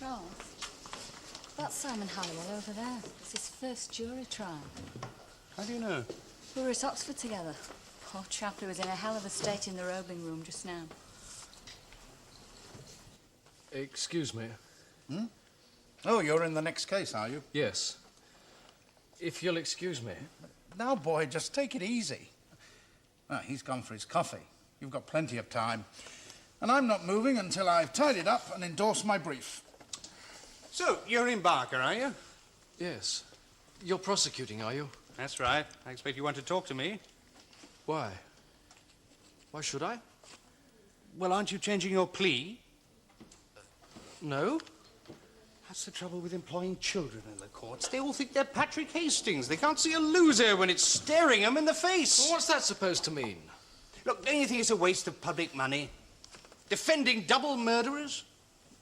Charles, that's Simon Halliwell over there. It's his first jury trial. How do you know? We were at Oxford together. Poor chap, he was in a hell of a state in the robing room just now. Excuse me. Hmm? Oh, you're in the next case, are you? Yes. If you'll excuse me. Now, boy, just take it easy. Ah, he's gone for his coffee. You've got plenty of time. And I'm not moving until I've tidied up and endorsed my brief. So, you're in Barker, are you? Yes. You're prosecuting, are you? That's right. I expect you want to talk to me. Why? Why should I? Well, aren't you changing your plea? No. That's the trouble with employing children in the courts. They all think they're Patrick Hastings. They can't see a loser when it's staring them in the face. Well, what's that supposed to mean? Look, don't you think it's a waste of public money? Defending double murderers?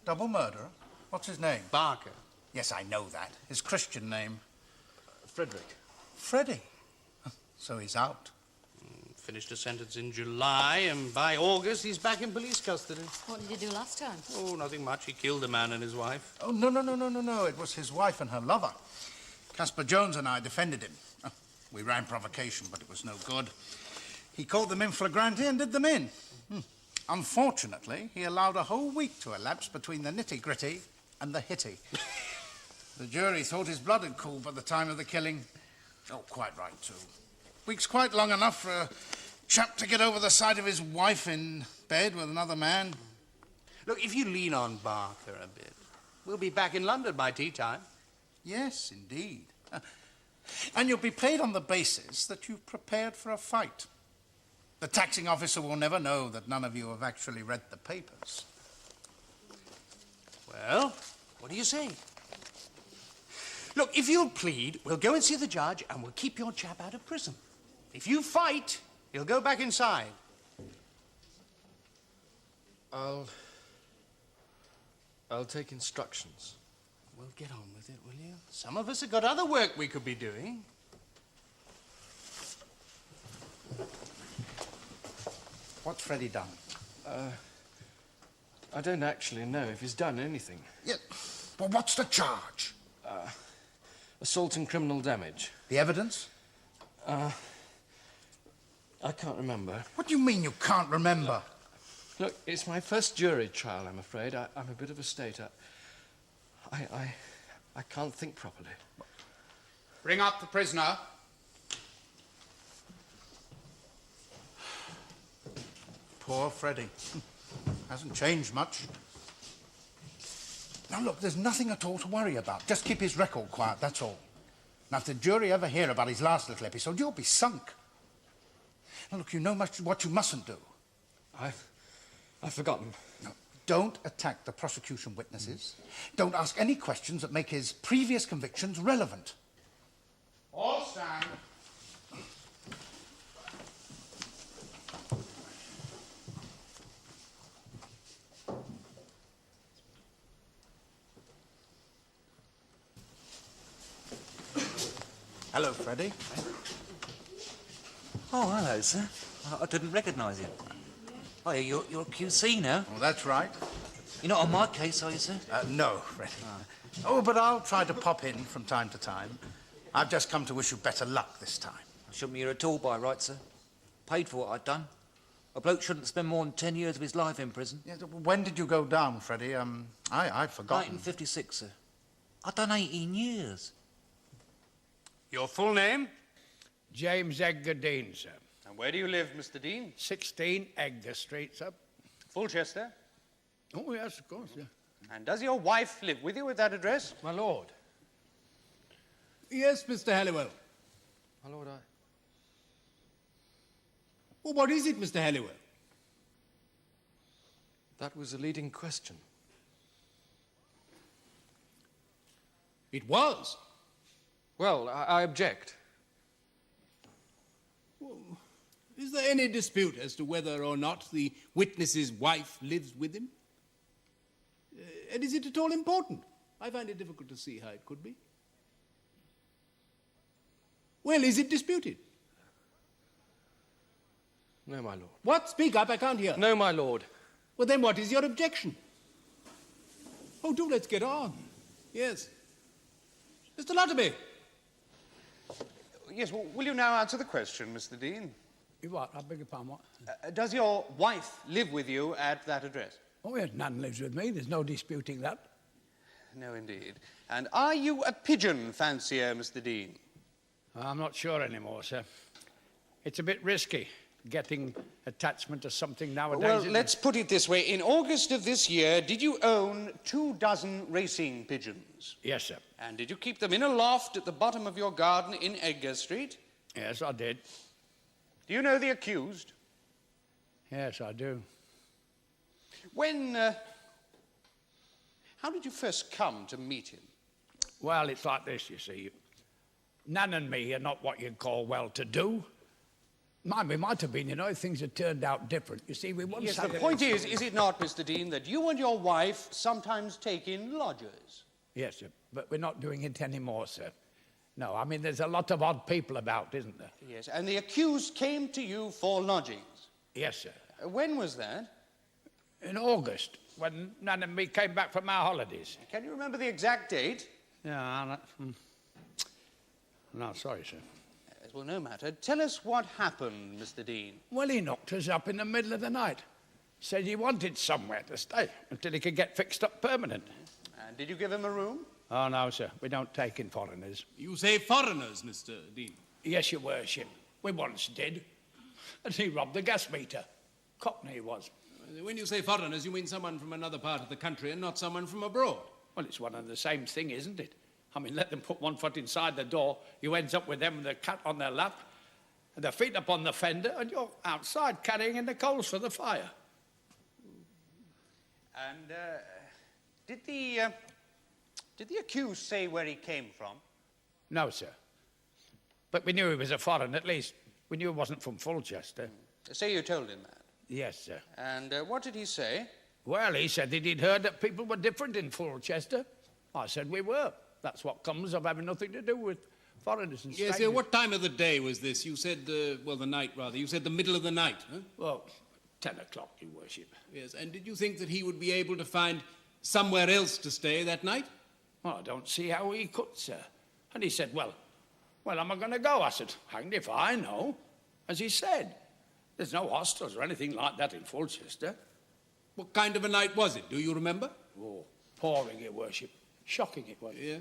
Double murderer? What's his name? Barker. Yes, I know that. His Christian name. Frederick. Freddie. So he's out. Finished a sentence in July, and by August he's back in police custody. What did you do last time? Oh, nothing much. He killed a man and his wife. Oh, no. It was his wife and her lover. Caspar Jones and I defended him. We ran provocation, but it was no good. He caught them in flagrante and did them in. Unfortunately, he allowed a whole week to elapse between the nitty-gritty and the hitty. The jury thought his blood had cooled by the time of the killing. Oh, quite right, too. Week's quite long enough for a chap to get over the sight of his wife in bed with another man. Look, if you lean on Barker a bit, we'll be back in London by tea time. Yes, indeed. And you'll be paid on the basis that you've prepared for a fight. The taxing officer will never know that none of you have actually read the papers. Well, what do you say? Look, if you'll plead, we'll go and see the judge and we'll keep your chap out of prison. If you fight, he'll go back inside. I'll take instructions. Well, get on with it, will you? Some of us have got other work we could be doing. What's Freddie done? I don't actually know if he's done anything. Yeah, well, what's the charge? Assault and criminal damage. The evidence? I can't remember. What do you mean you can't remember? Look, it's my first jury trial, I'm afraid. I'm a bit of a stater. I can't think properly. Bring up the prisoner. Poor Freddie. Hasn't changed much. Now, look, there's nothing at all to worry about. Just keep his record quiet, that's all. Now, if the jury ever hear about his last little episode, you'll be sunk. Now, look, you know what you mustn't do. I've forgotten. No, don't attack the prosecution witnesses. Don't ask any questions that make his previous convictions relevant. All stand. Hello, Freddie. Oh, hello, sir. I didn't recognise you. Oh, you're a QC now? Well, that's right. You're not on my case, are you, sir? No, Freddie. Oh, but I'll try to pop in from time to time. I've just come to wish you better luck this time. I shouldn't be here at all by right, sir. Paid for what I'd done. A bloke shouldn't spend more than 10 years of his life in prison. Yeah, when did you go down, Freddie? I've forgotten. 1956, sir. I've done 18 years. Your full name? James Edgar Dean, sir. And where do you live, Mr. Dean? 16 Edgar Street, sir. Fulchester. Oh, yes, of course, yeah. And does your wife live with you at that address? My lord. Yes, Mr. Halliwell. My lord, Well, what is it, Mr. Halliwell? that was a leading question. It was. Well, I object. Is there any dispute as to whether or not the witness's wife lives with him? And is it at all important? I find it difficult to see how it could be. Well, is it disputed? No, my lord. What? Speak up, I can't hear. No, my lord. Well, then what is your objection? Oh, Oh, do let's get on. Yes. Mr. Lutterby. Yes, well, will you now answer the question, Mr. Dean? What? I beg your pardon, what? Does your wife live with you at that address? Oh, yes, Nan lives with me. There's no disputing that. No, indeed. And are you a pigeon fancier, Mr. Dean? I'm not sure anymore, sir. It's a bit risky, getting attachment to something nowadays. Well, isn't let's put it this way. In August of this year, did you own 24 racing pigeons? Yes, sir. And did you keep them in a loft at the bottom of your garden in Edgar Street? Yes, I did. Do you know the accused? Yes, I do. When, how did you first come to meet him? Well, it's like this, you see. Nan and me are not what you'd call well-to-do. Mind, we might have been, you know, if things had turned out different. You see, we once Yes, the had point is it not, Mr. Dean, that you and your wife sometimes take in lodgers? Yes, sir, but we're not doing it anymore, sir. No, I mean, there's a lot of odd people about, isn't there? Yes, and the accused came to you for lodgings? Yes, sir. When was that? In August, when Nan and me came back from our holidays. Can you remember the exact date? Yeah, no, sorry, sir. Yes, well, no matter. Tell us what happened, Mr. Dean. Well, he knocked us up in the middle of the night. Said he wanted somewhere to stay until he could get fixed up permanent. And did you give him a room? Oh, no, sir. We don't take in foreigners. You say foreigners, Mr. Dean. Yes, your worship. We once did. And he robbed the gas meter. Cockney he was. When you say foreigners, you mean someone from another part of the country and not someone from abroad. Well, it's one and the same thing, isn't it? I mean, let them put one foot inside the door, you ends up with them with the cat on their lap, and their feet up on the fender, and you're outside carrying in the coals for the fire. And did the accused say where he came from? No, sir. But we knew he was a foreigner, at least. We knew he wasn't from Fulchester. Say you told him that. Yes, sir. And what did he say? Well, he said that he'd heard that people were different in Fulchester. I said we were. That's what comes of having nothing to do with foreigners and Yes, strangers. what time of the day was this? You said, well, the night, rather. You said the middle of the night, huh? Well, 10 o'clock, your worship. Yes, and did you think that he would be able to find somewhere else to stay that night? Well, I don't see how he could, sir. And he said, well, am I going to go? I said, hanged if I know. As he said, there's no hostels or anything like that in Fulchester. What kind of a night was it? Do you remember? Oh, pouring, your worship. Shocking it was. Yeah.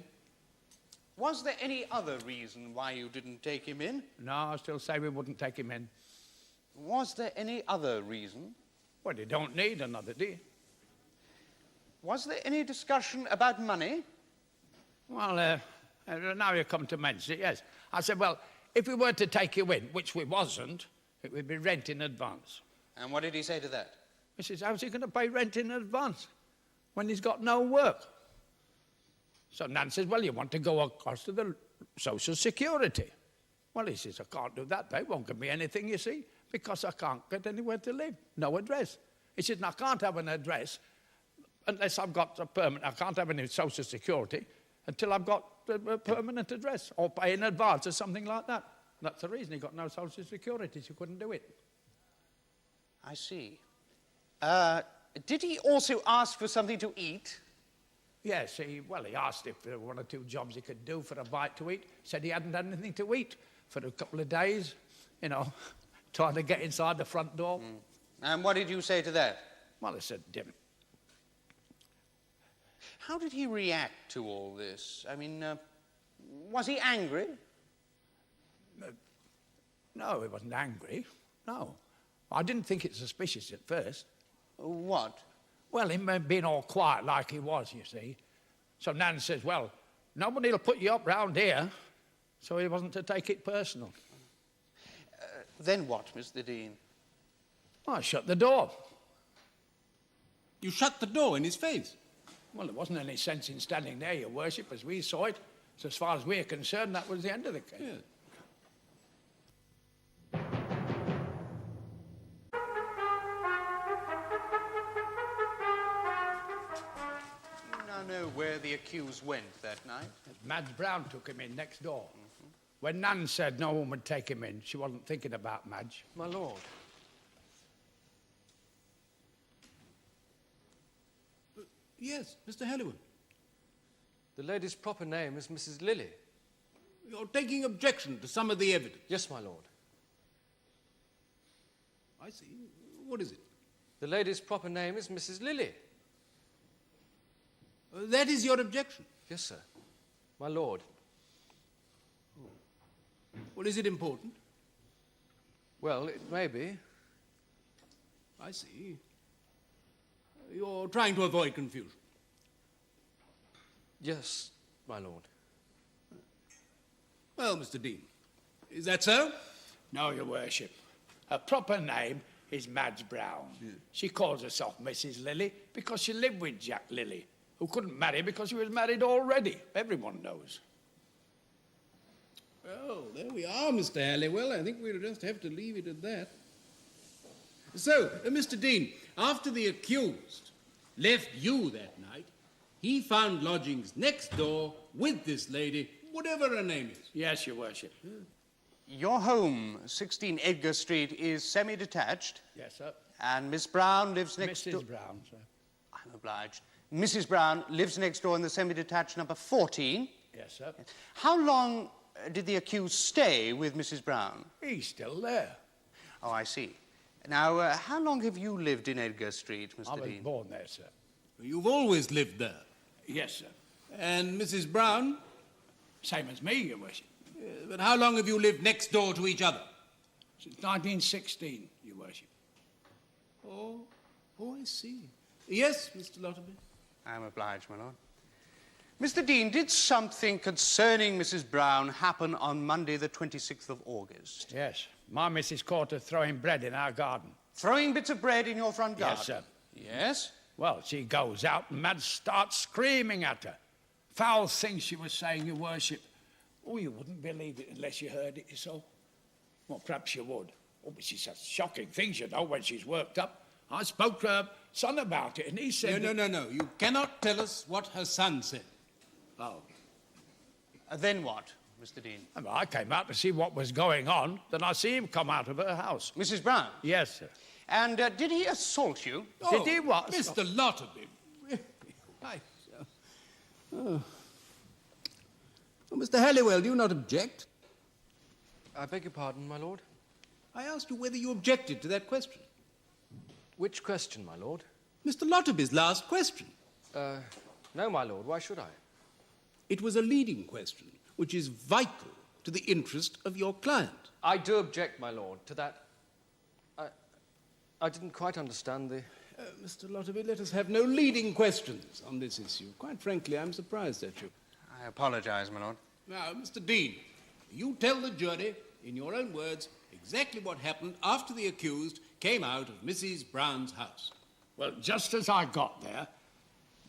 Was there any other reason why you didn't take him in? No, I still say we wouldn't take him in. Was there any other reason? Well, you don't need another, do you? Was there any discussion about money? Well, now you come to mention it, yes. I said, well, if we were to take you in, which we wasn't, it would be rent in advance. And what did he say to that? He says, how's he going to pay rent in advance when he's got no work? So Nan says, well, you want to go across to the Social Security. Well, he says, I can't do that. They won't give me anything, you see, because I can't get anywhere to live. No address. He says, I can't have an address unless I've got a permanent. I can't have any Social Security until I've got a permanent address or pay in advance or something like that. That's the reason he got no Social Security, so he couldn't do it. I see. Did he also ask for something to eat? Yes, he asked if there were one or two jobs he could do for a bite to eat. Said he hadn't had anything to eat for a couple of days, you know, trying to get inside the front door. And what did you say to that? Well, I said, Dim. How did he react to all this? I mean, was he angry? No, he wasn't angry. No. I didn't think it suspicious at first. What? Well, him being all quiet like he was, you see. So Nan says, well, nobody will put you up round here. So he wasn't to take it personal. Then what, Mr. Dean? I shut the door. You shut the door in his face? Well, there wasn't any sense in standing there, your worship, as we saw it. So as far as we're concerned, that was the end of the case. Yeah. You know where the accused went that night? Madge Brown took him in next door. When Nan said no one would take him in, she wasn't thinking about Madge. My lord. Yes, Mr. Halliwell. The lady's proper name is Mrs. Lilly. You're taking objection to some of the evidence. Yes, my lord. I see. What is it? The lady's proper name is Mrs. Lilly. That is your objection? Yes, sir. My lord. Well, is it important? Well, it may be. I see. You're trying to avoid confusion. Yes, my lord. Well, Mr. Dean, is that so? No, Your Worship. Her proper name is Madge Brown. She calls herself Mrs. Lilly because she lived with Jack Lilly, who couldn't marry because he was married already. Everyone knows. Well, there we are, Mr. Halliwell. I think we'll just have to leave it at that. So, Mr. Dean, after the accused left you that night, he found lodgings next door with this lady, whatever her name is. Yes, Your Worship. Your home, 16 Edgar Street, is semi-detached. Yes, sir. And Miss Brown lives next door. Mrs. Brown, sir. I'm obliged. Mrs. Brown lives next door in the semi-detached number 14. Yes, sir. How long did the accused stay with Mrs. Brown? He's still there. Oh, I see. Now, how long have you lived in Edgar Street, Mr. I was Dean? born there, sir. You've always lived there. Yes, sir. And Mrs. Brown? Same as me, Your Worship. But how long have you lived next door to each other? Since 1916, Your Worship. Oh, I see. Yes, Mr. Lotterby? I'm obliged, my lord. Mr. Dean, did something concerning Mrs. Brown happen on Monday, the 26th of August? Yes. My missus caught her throwing bread in our garden. Throwing bits of bread in your front garden? Yes, sir. Yes? Well, she goes out and Madge starts screaming at her. Foul things she was saying, Your Worship. Oh, you wouldn't believe it unless you heard it yourself. Well, perhaps you would. Oh, but she says shocking things, you know, when she's worked up. I spoke to her son about it, and he said... No. You cannot tell us what her son said. Oh. Then what, Mr. Dean? Well, I came out to see what was going on. Then I see him come out of her house. Mrs. Brown? Yes, sir. And did he assault you? Did he what? Mr. Lotterby. Well, Mr. Halliwell, do you not object? I beg your pardon, my lord? I asked you whether you objected to that question. Which question, my lord? Mr. Lotterby's last question. No, my lord. Why should I? It was a leading question, which is vital to the interest of your client. I do object, my lord, to that. I didn't quite understand the... Mr. Lotterby, let us have no leading questions on this issue. Quite frankly, I'm surprised at you. I apologize, my lord. Now, Mr. Dean, you tell the jury, in your own words, exactly what happened after the accused came out of Mrs. Brown's house. Well, just as I got there,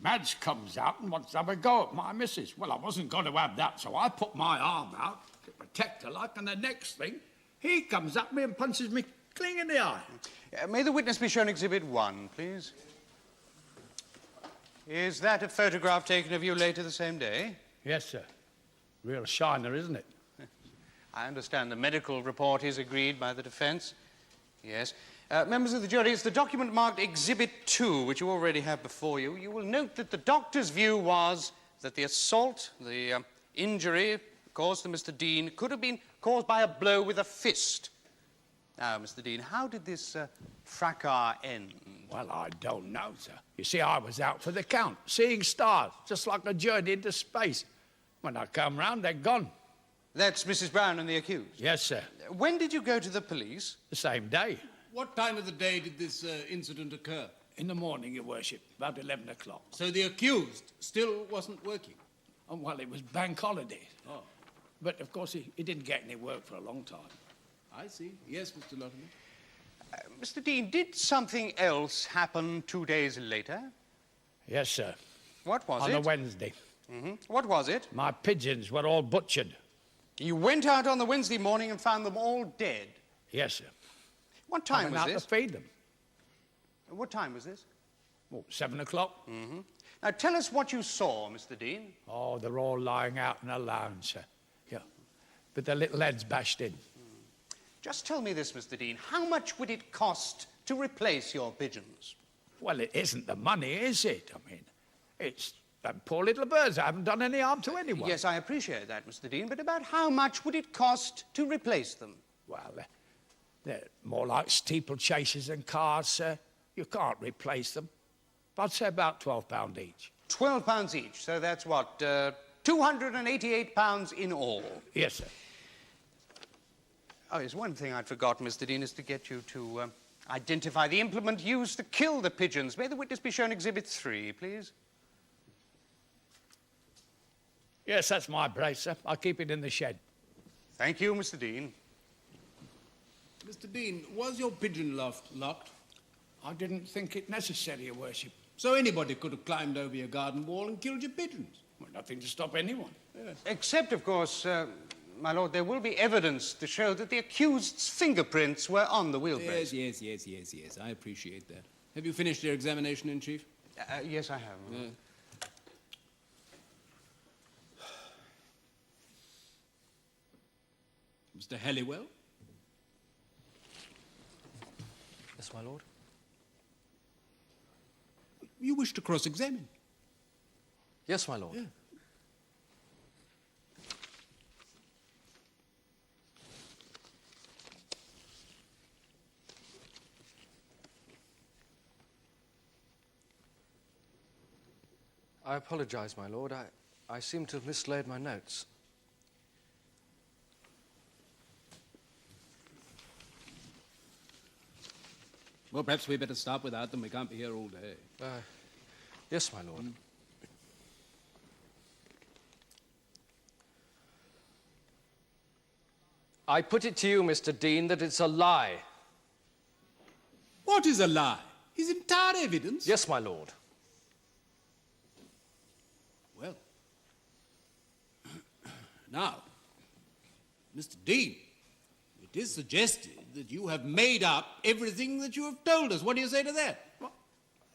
Madge comes out and wants to have a go at my missus. Well, I wasn't going to have that, so I put my arm out to protect her like, and the next thing, he comes at me and punches me clean in the eye. May the witness be shown Exhibit 1, please? Is that a photograph taken of you later the same day? Yes, sir. Real shiner, isn't it? I understand the medical report is agreed by the defence. Yes. Members of the jury, it's the document marked Exhibit 2, which you already have before you. You will note that the doctor's view was that the assault, the injury caused to Mr. Dean could have been caused by a blow with a fist. Now, Mr. Dean, how did this fracas end? Well, I don't know, sir. You see, I was out for the count, seeing stars, just like a journey into space. When I come round, they're gone. That's Mrs. Brown and the accused? Yes, sir. When did you go to the police? The same day. What time of the day did this incident occur? In the morning, Your Worship, about 11 o'clock. So the accused still wasn't working? Oh, well, it was bank holiday. Oh. But, of course, he didn't get any work for a long time. I see. Yes, Mr. Lotterby. Mr. Dean, did something else happen 2 days later? Yes, sir. What was On it? a Wednesday. Mm-hmm. What was it? My pigeons were all butchered. You went out on the Wednesday morning and found them all dead. Yes, sir. What I time went was out this? to feed them. What time was this? Oh, 7 o'clock. Mm-hmm. Now, tell us what you saw, Mr. Dean. Oh, they're all lying out in a lounge, sir. Yeah. But their little heads bashed in. Just tell me this, Mr. Dean. How much would it cost to replace your pigeons? Well, it isn't the money, is it? I mean, It's them poor little birds. I haven't done any harm to anyone. Yes, I appreciate that, Mr. Dean, but about how much would it cost to replace them? Well, they're more like steeplechasers than cars, sir. You can't replace them. But I'd say about £12 each. £12 each, so that's what, £288 in all? Yes, sir. Oh, there's one thing I'd forgotten, Mr. Dean, is to get you to identify the implement used to kill the pigeons. May the witness be shown Exhibit 3, please? Yes, that's my brace, sir. I'll keep it in the shed. Thank you, Mr. Dean. Mr. Dean, was your pigeon loft locked? I didn't think it necessary, Your Worship. So anybody could have climbed over your garden wall and killed your pigeons? Well, nothing to stop anyone. Yes. Except, of course, my lord, there will be evidence to show that the accused's fingerprints were on the wheelbase. Yes, I appreciate that. Have you finished your examination in chief? Yes, I have. Yeah. Mr. Halliwell? Yes, my lord. You wish to cross-examine? Yes, my lord. Yeah. I apologize, my lord. I seem to have mislaid my notes. Well, perhaps we better start without them. We can't be here all day. Yes, my lord. I put it to you, Mr. Dean, that it's a lie. What is a lie? His entire evidence? Yes, my lord. Well. Now, Mr. Dean, it is suggested that you have made up everything that you have told us. What do you say to that? What?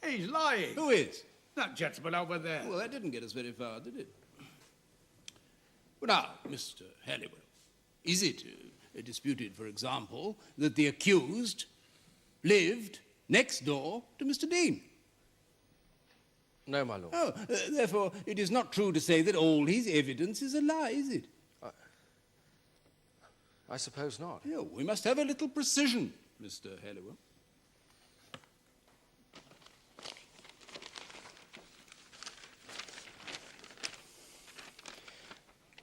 He's lying. Who is? That gentleman over there. Well, that didn't get us very far, did it? Well, now, Mr. Halliwell, is it disputed, for example, that the accused lived next door to Mr. Dean? No, my lord. Oh, therefore, it is not true to say that all his evidence is a lie, is it? I suppose not. Yeah, we must have a little precision, Mr. Halliwell.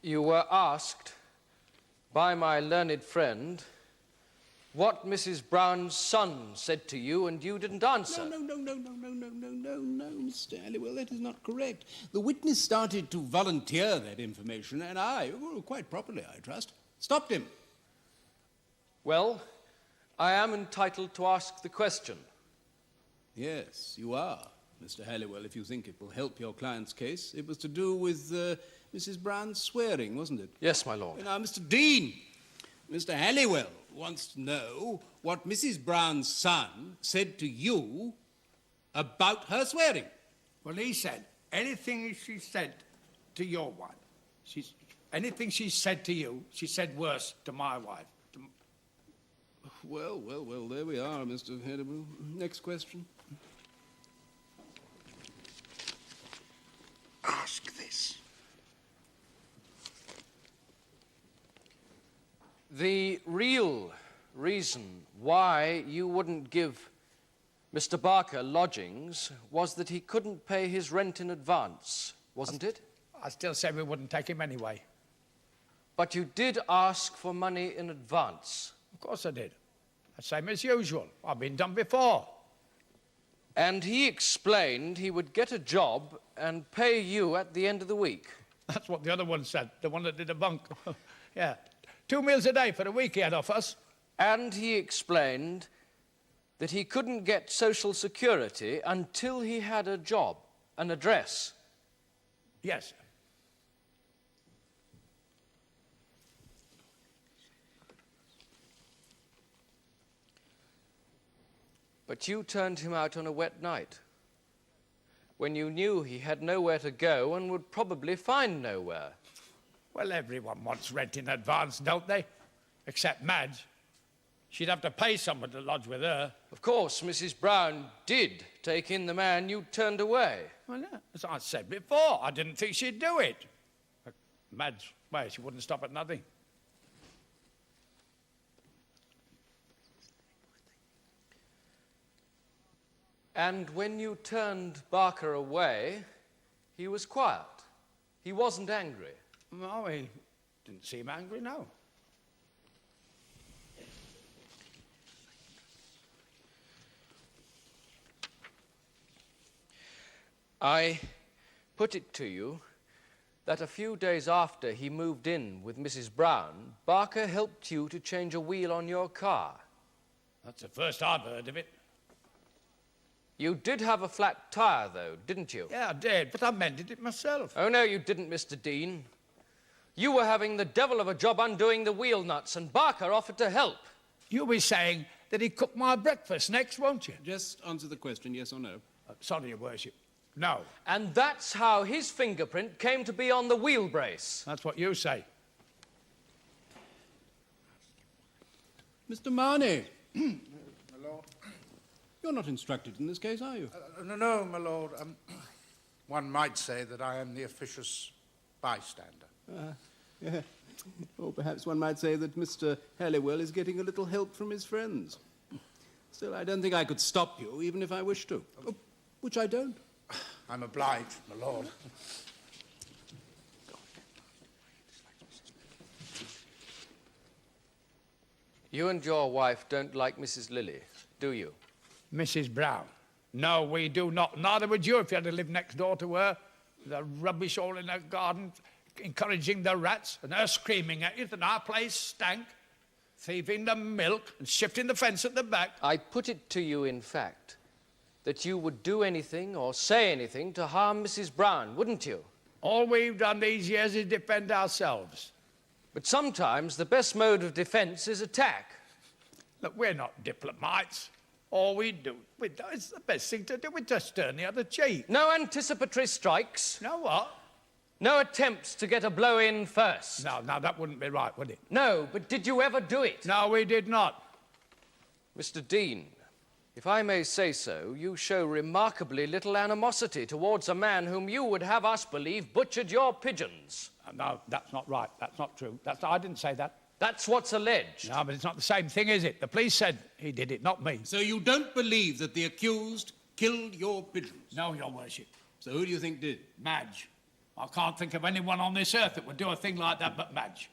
You were asked by my learned friend what Mrs. Brown's son said to you, and you didn't answer. No, Mr. Halliwell, that is not correct. The witness started to volunteer that information, and I, well, quite properly, I trust, stopped him. Well, I am entitled to ask the question. Yes, you are, Mr. Halliwell, if you think it will help your client's case. It was to do with Mrs. Brown's swearing, wasn't it? Yes, my lord. Now, Mr. Dean, Mr. Halliwell wants to know what Mrs. Brown's son said to you about her swearing. Well, he said anything she said to your wife, anything she said to you, she said worse to my wife. Well, there we are, Mr. Halliwell. Next question. Ask this. The real reason why you wouldn't give Mr. Barker lodgings was that he couldn't pay his rent in advance, wasn't it? I still say we wouldn't take him anyway. But you did ask for money in advance. Of course I did. The same as usual. I've been done before. And he explained he would get a job and pay you at the end of the week. That's what the other one said, the one that did the bunk. Yeah. 2 meals a day for a week he had off us. And he explained that he couldn't get Social Security until he had a job, an address. Yes. But you turned him out on a wet night, when you knew he had nowhere to go and would probably find nowhere. Well, everyone wants rent in advance, don't they? Except Madge. She'd have to pay someone to lodge with her. Of course, Mrs. Brown did take in the man you turned away. Well, yeah, as I said before, I didn't think she'd do it. But Mad's way, she wouldn't stop at nothing. And when you turned Barker away, he was quiet. He wasn't angry. No, he didn't seem angry, no. I put it to you that a few days after he moved in with Mrs. Brown, Barker helped you to change a wheel on your car. That's the first I've heard of it. You did have a flat tyre, though, didn't you? Yeah, I did, but I mended it myself. Oh, no, you didn't, Mr. Dean. You were having the devil of a job undoing the wheel nuts, and Barker offered to help. You'll be saying that he cooked my breakfast next, won't you? Just answer the question, yes or no. Sorry, Your Worship. No. And that's how his fingerprint came to be on the wheel brace. That's what you say. Mr. Marney, My lord. you're not instructed in this case, are you? No, my lord. One might say that I am the officious bystander. Yeah. Or perhaps one might say that Mr. Halliwell is getting a little help from his friends. Still, I don't think I could stop you, even if I wished to. Which I don't. I'm obliged, my lord. You and your wife don't like Mrs. Lilly, do you? Mrs. Brown. No, we do not. Neither would you if you had to live next door to her. The rubbish all in her garden, encouraging the rats, and her screaming at you that our place stank, thieving the milk and shifting the fence at the back. I put it to you, in fact, that you would do anything or say anything to harm Mrs. Brown, wouldn't you? All we've done these years is defend ourselves. But sometimes the best mode of defence is attack. Look, we're not diplomats. All we do, it's the best thing to do, we just turn the other cheek. No anticipatory strikes. You know what? No attempts to get a blow in first. No, that wouldn't be right, would it? No, but did you ever do it? No, we did not. Mr. Dean, if I may say so, you show remarkably little animosity towards a man whom you would have us believe butchered your pigeons. No, that's not right. That's not true. I didn't say that. That's what's alleged. No, but it's not the same thing, is it? The police said he did it, not me. So you don't believe that the accused killed your pigeons? No, Your Worship. So who do you think did? Madge. I can't think of anyone on this earth that would do a thing like that but Madge.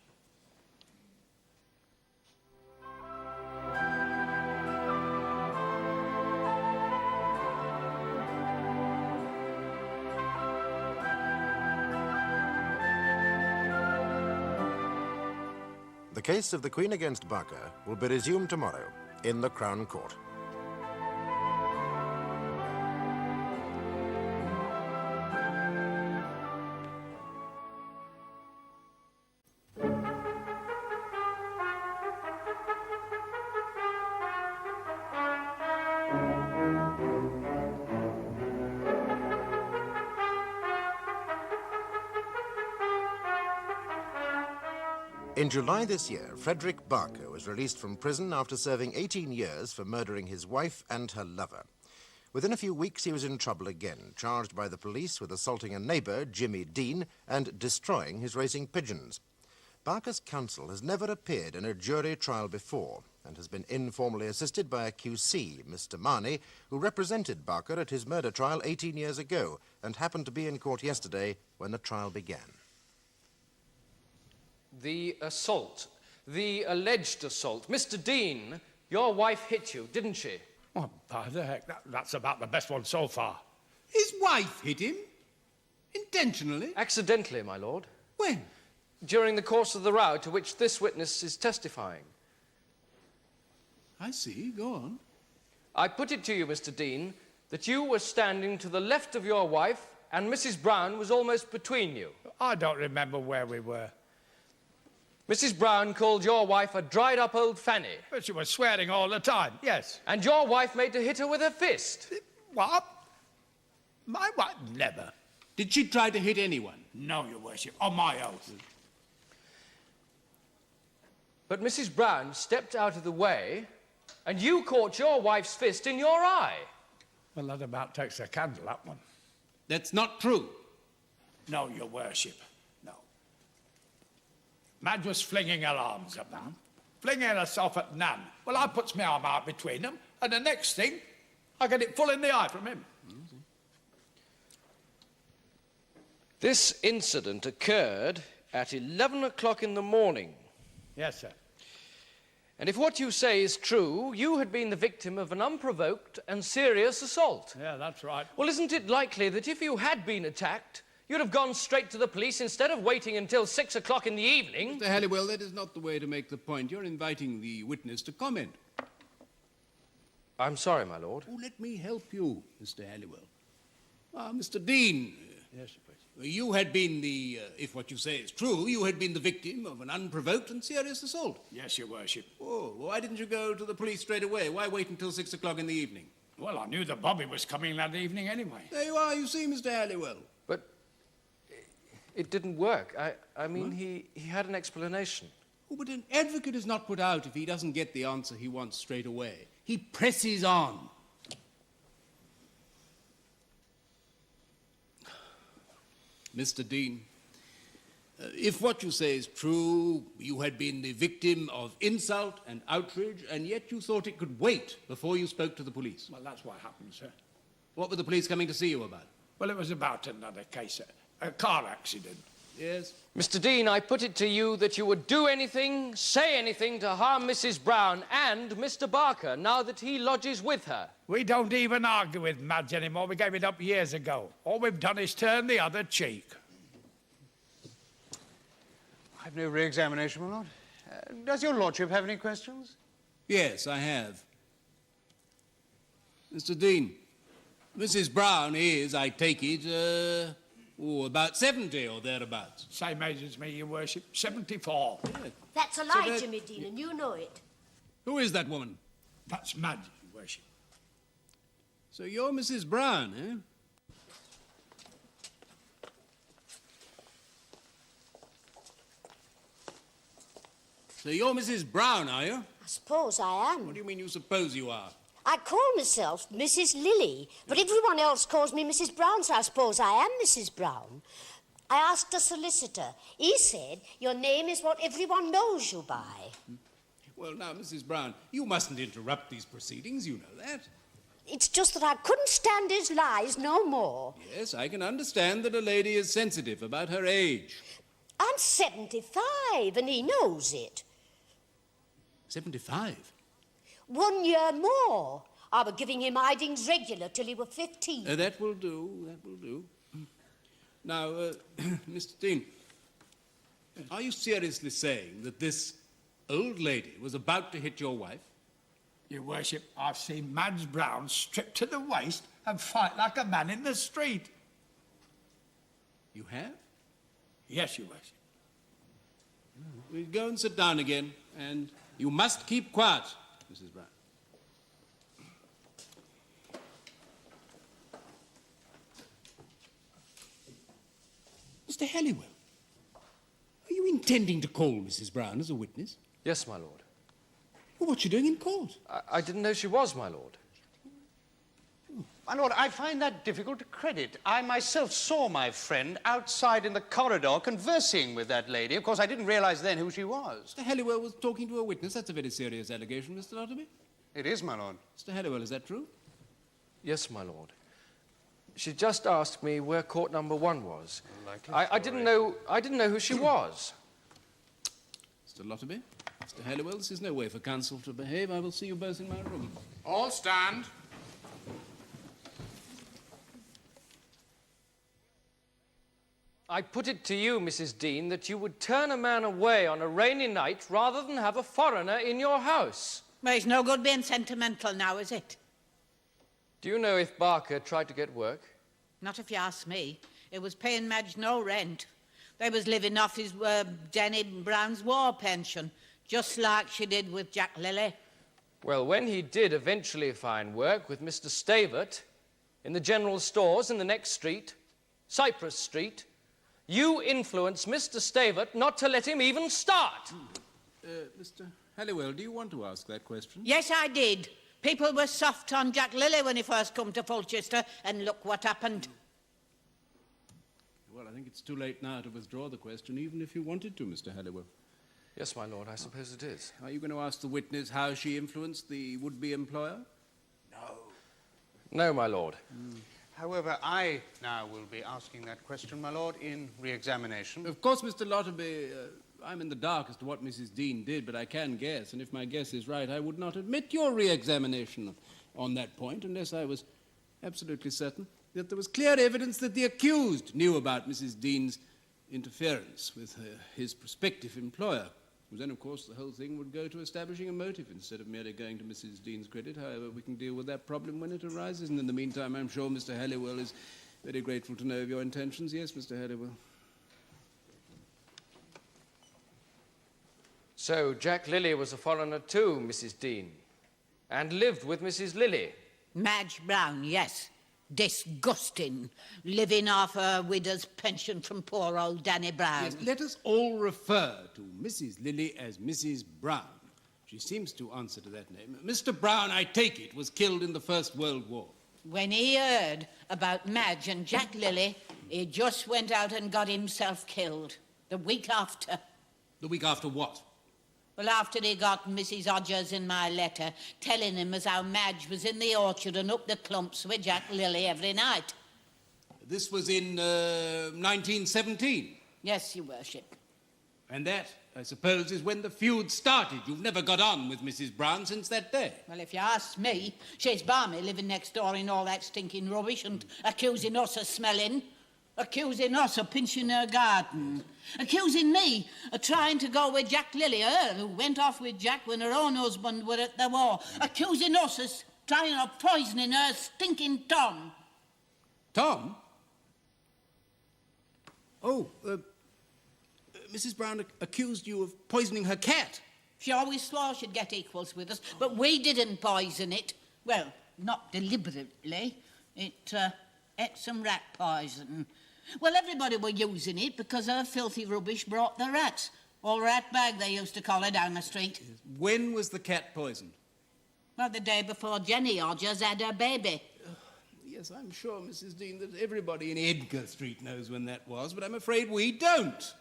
The case of the Queen against Barker will be resumed tomorrow in the Crown Court. In July this year, Frederick Barker was released from prison after serving 18 years for murdering his wife and her lover. Within a few weeks, he was in trouble again, charged by the police with assaulting a neighbour, Jimmy Dean, and destroying his racing pigeons. Barker's counsel has never appeared in a jury trial before and has been informally assisted by a QC, Mr. Marney, who represented Barker at his murder trial 18 years ago and happened to be in court yesterday when the trial began. The assault, the alleged assault. Mr. Dean, your wife hit you, didn't she? Oh, by the heck, that's about the best one so far. His wife hit him? Intentionally? Accidentally, my lord. When? During the course of the row to which this witness is testifying. I see. Go on. I put it to you, Mr. Dean, that you were standing to the left of your wife and Mrs. Brown was almost between you. I don't remember where we were. Mrs. Brown called your wife a dried-up old fanny. But she was swearing all the time, yes. And your wife made to hit her with her fist. What? My wife? Never. Did she try to hit anyone? No, Your Worship, on my oath. But Mrs. Brown stepped out of the way, and you caught your wife's fist in your eye. Well, that about takes a candle, that one. That's not true. No, your worship, no. Madge was flinging her arms about, flinging herself at Nan. Well, I puts my arm out between them, and the next thing, I get it full in the eye from him. This incident occurred at 11 o'clock in the morning. Yes, sir. And if what you say is true, you had been the victim of an unprovoked and serious assault. Yeah, that's right. Well, isn't it likely that if you had been attacked, you'd have gone straight to the police instead of waiting until 6 o'clock in the evening? Mr. Halliwell, that is not the way to make the point. You're inviting the witness to comment. I'm sorry, my lord. Oh, let me help you, Mr. Halliwell. Mr. Dean. Yes, sir. You had been if what you say is true, you had been the victim of an unprovoked and serious assault. Yes, your worship. Oh, why didn't you go to the police straight away? Why wait until 6 o'clock in the evening? Well, I knew the Bobby was coming that evening anyway. There you are, you see, Mr. Halliwell. But it didn't work. I mean, he had an explanation. Oh, but an advocate is not put out if he doesn't get the answer he wants straight away. He presses on. Mr. Dean, if what you say is true, you had been the victim of insult and outrage, and yet you thought it could wait before you spoke to the police. Well, that's what happened, sir. What were the police coming to see you about? Well, it was about another case, a car accident. Yes? Mr. Dean, I put it to you that you would do anything, say anything to harm Mrs. Brown and Mr. Barker now that he lodges with her. We don't even argue with Madge anymore. We gave it up years ago. All we've done is turn the other cheek. I've no re-examination, my lord. Does your lordship have any questions? Yes, I have. Mr. Dean, Mrs. Brown is, I take it, about 70 or thereabouts. Same age as me, your worship. 74. Yeah. That's a lie, Jimmy Dean, and you know it. Who is that woman? That's Madge, your worship. So you're Mrs. Brown, eh? So you're Mrs. Brown, are you? I suppose I am. What do you mean you suppose you are? I call myself Mrs. Lily, but everyone else calls me Mrs. Brown, so I suppose I am Mrs. Brown. I asked a solicitor. He said your name is what everyone knows you by. Well, now, Mrs. Brown, you mustn't interrupt these proceedings, you know that. It's just that I couldn't stand his lies no more. Yes, I can understand that a lady is sensitive about her age. I'm 75, and he knows it. 75? 1 year more. I were giving him hidings regular till he were 15. That will do, that will do. Now, Mr. Dean, are you seriously saying that this old lady was about to hit your wife? Your worship, I've seen Madge Brown stripped to the waist and fight like a man in the street. You have? Yes, your worship. We'll go and sit down again, and you must keep quiet, Mrs. Brown. Mr. Halliwell, are you intending to call Mrs. Brown as a witness? Yes, my lord. Well, what's she doing in court? I didn't know she was, my lord. My lord, I find that difficult to credit. I myself saw my friend outside in the corridor conversing with that lady. Of course, I didn't realize then who she was. Mr. Halliwell was talking to a witness. That's a very serious allegation, Mr. Lotterby. It is, my lord. Mr. Halliwell, is that true? Yes, my lord. She just asked me where court number 1 was. Likely I didn't know who she was. Mr. Lotterby, Mr. Halliwell, this is no way for counsel to behave. I will see you both in my room. All stand. I put it to you, Mrs. Dean, that you would turn a man away on a rainy night rather than have a foreigner in your house. Well, it's no good being sentimental now, is it? Do you know if Barker tried to get work? Not if you ask me. It was paying Madge no rent. They was living off his Jenny Brown's war pension, just like she did with Jack Lilly. Well, when he did eventually find work with Mr. Stavvert in the general stores in the next street, Cypress Street, you influenced Mr. Stavvert not to let him even start. Mr. Halliwell, do you want to ask that question? Yes, I did. People were soft on Jack Lilly when he first come to Fulchester, and look what happened. Well, I think it's too late now to withdraw the question, even if you wanted to, Mr. Halliwell. Yes, my lord, I suppose it is. Are you going to ask the witness how she influenced the would-be employer? No, my lord. However, I now will be asking that question, my lord, in re-examination. Of course, Mr. Lotterby, I'm in the dark as to what Mrs. Dean did, but I can guess, and if my guess is right, I would not admit your re-examination on that point unless I was absolutely certain that there was clear evidence that the accused knew about Mrs. Dean's interference with his prospective employer. Then, of course, the whole thing would go to establishing a motive instead of merely going to Mrs. Dean's credit. However, we can deal with that problem when it arises, and in the meantime, I'm sure Mr. Halliwell is very grateful to know of your intentions. Yes, Mr. Halliwell. So Jack Lilly was a foreigner too, Mrs. Dean, and lived with Mrs. Lilly. Madge Brown, yes. Disgusting. Living off her widow's pension from poor old Danny Brown. Yes, let us all refer to Mrs. Lilly as Mrs. Brown. She seems to answer to that name. Mr. Brown, I take it, was killed in the First World War. When he heard about Madge and Jack Lilly, he just went out and got himself killed. The week after. The week after what? Well, after he got Mrs. Hodges in my letter, telling him as how Madge was in the orchard and up the clumps with Jack Lilly every night. This was in 1917? Yes, your worship. And that, I suppose, is when the feud started. You've never got on with Mrs. Brown since that day. Well, if you ask me, she's balmy living next door in all that stinking rubbish and accusing us of smelling. Accusing us of pinching her garden. Accusing me of trying to go with Jack Lilly, her who went off with Jack when her own husband were at the war. Accusing us of trying of poisoning her stinking Tom. Tom? Oh, Mrs. Brown accused you of poisoning her cat. She always swore she'd get equals with us, but we didn't poison it. Well, not deliberately. It ate some rat poison. Well, everybody were using it because her filthy rubbish brought the rats. Or rat bag, they used to call her down the street. When was the cat poisoned? Well, the day before Jenny Hodges had her baby. Yes, I'm sure, Mrs. Dean, that everybody in Edgar Street knows when that was, but I'm afraid we don't.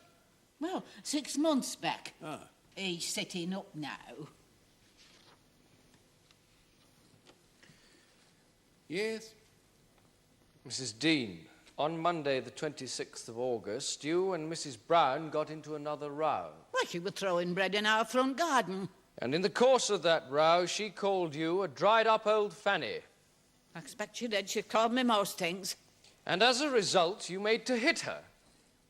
Well, 6 months back. Ah. He's sitting up now. Yes? Mrs. Dean, on Monday, the 26th of August, you and Mrs. Brown got into another row. Well, she was throwing bread in our front garden. And in the course of that row, she called you a dried-up old fanny. I expect she did. She called me most things. And as a result, you made to hit her.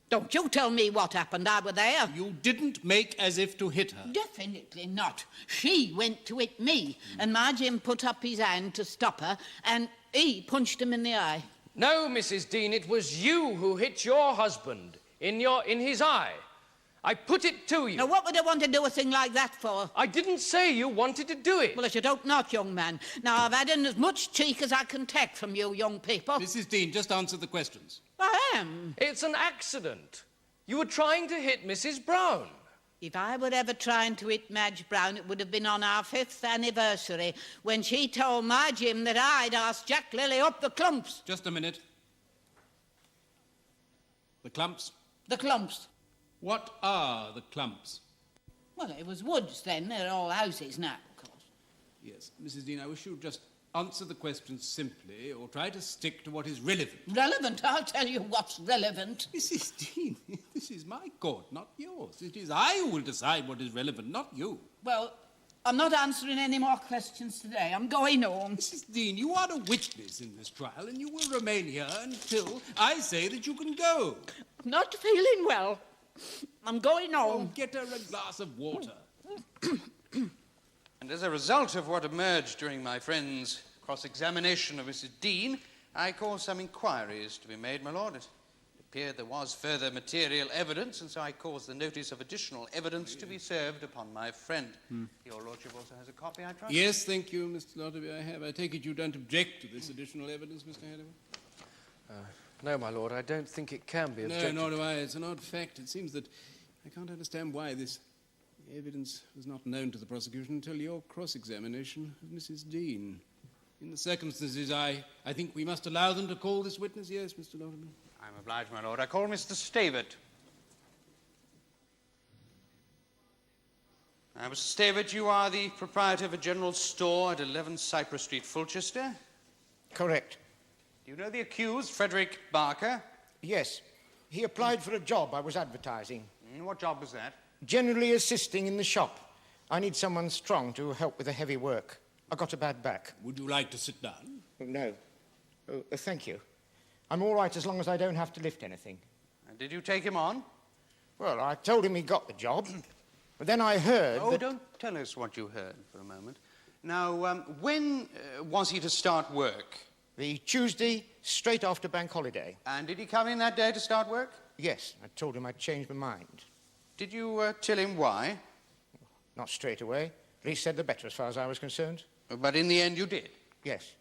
Don't you tell me what happened. I were there. You didn't make as if to hit her. Definitely not. She went to hit me, and my Jim put up his hand to stop her, and he punched him in the eye. No, Mrs. Dean, it was you who hit your husband in his eye. I put it to you. Now, what would I want to do a thing like that for? I didn't say you wanted to do it. Well, if you don't not, young man. Now, I've had in as much cheek as I can take from you young people. Mrs. Dean, just answer the questions. I am. It's an accident. You were trying to hit Mrs. Brown. If I were ever trying to hit Madge Brown, it would have been on our 5th anniversary, when she told my Jim that I'd asked Jack Lilly up the clumps. Just a minute. The clumps? The clumps. What are the clumps? Well, it was woods then. They're all houses now, of course. Yes, Mrs. Dean, I wish you'd just answer the questions simply, or try to stick to what is relevant. Relevant? I'll tell you what's relevant. Mrs. Dean, this is my court, not yours. It is I who will decide what is relevant, not you. Well, I'm not answering any more questions today. I'm going home. Mrs. Dean, you are a witness in this trial, and you will remain here until I say that you can go. I'm not feeling well. I'm going home. Oh, get her a glass of water. And as a result of what emerged during my friend's cross-examination of Mrs. Dean, I caused some inquiries to be made, my lord. It appeared there was further material evidence, and so I caused the notice of additional evidence to be served upon my friend. Your lordship also has a copy, I trust? Yes, thank you, Mr. Lotterby, I have. I take it you don't object to this additional evidence, Mr. Halliwell? No, my lord, I don't think it can be objected. No, nor do I. It's an odd fact. It seems that I can't understand why this Evidence was not known to the prosecution until your cross-examination of Mrs. Dean. In the circumstances, I think we must allow them to call this witness. Yes, Mr. Lotterman. I'm obliged, my lord. I call Mr. Stavvert. Mr. Stavvert, you are the proprietor of a general store at 11 Cypress Street, Fulchester? Correct. Do you know the accused, Frederick Barker? Yes. He applied for a job I was advertising. What job was that? Generally assisting in the shop. I need someone strong to help with the heavy work. I got a bad back. Would you like to sit down? No. Oh, thank you. I'm all right as long as I don't have to lift anything. And did you take him on? Well, I told him he got the job. But then I heard Oh, that... don't tell us what you heard for a moment. Now, when was he to start work? The Tuesday, straight after bank holiday. And did he come in that day to start work? Yes, I told him I'd changed my mind. Did you tell him why? Not straight away. Least said the better as far as I was concerned. But in the end you did? Yes.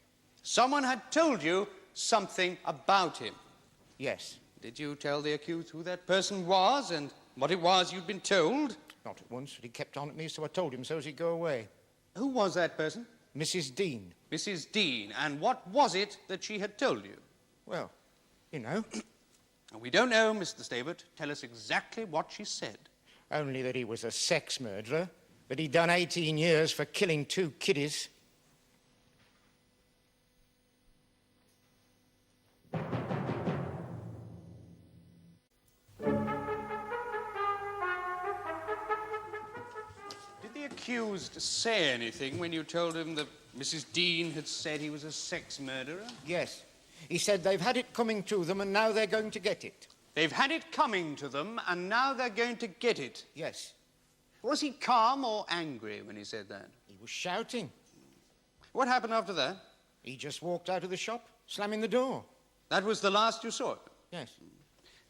Someone had told you something about him? Yes. Did you tell the accused who that person was and what it was you'd been told? Not at once, but he kept on at me, so I told him so as he'd go away. Who was that person? Mrs. Dean. Mrs. Dean. And what was it that she had told you? Well, you know. We don't know, Mr. Stavvert. Tell us exactly what she said. Only that he was a sex murderer, that he'd done 18 years for killing 2 kiddies. Did the accused say anything when you told him that Mrs. Dean had said he was a sex murderer? Yes. He said they've had it coming to them and now they're going to get it. They've had it coming to them and now they're going to get it. Yes. Was he calm or angry when he said that? He was shouting. What happened after that? He just walked out of the shop, slamming the door. That was the last you saw? Yes.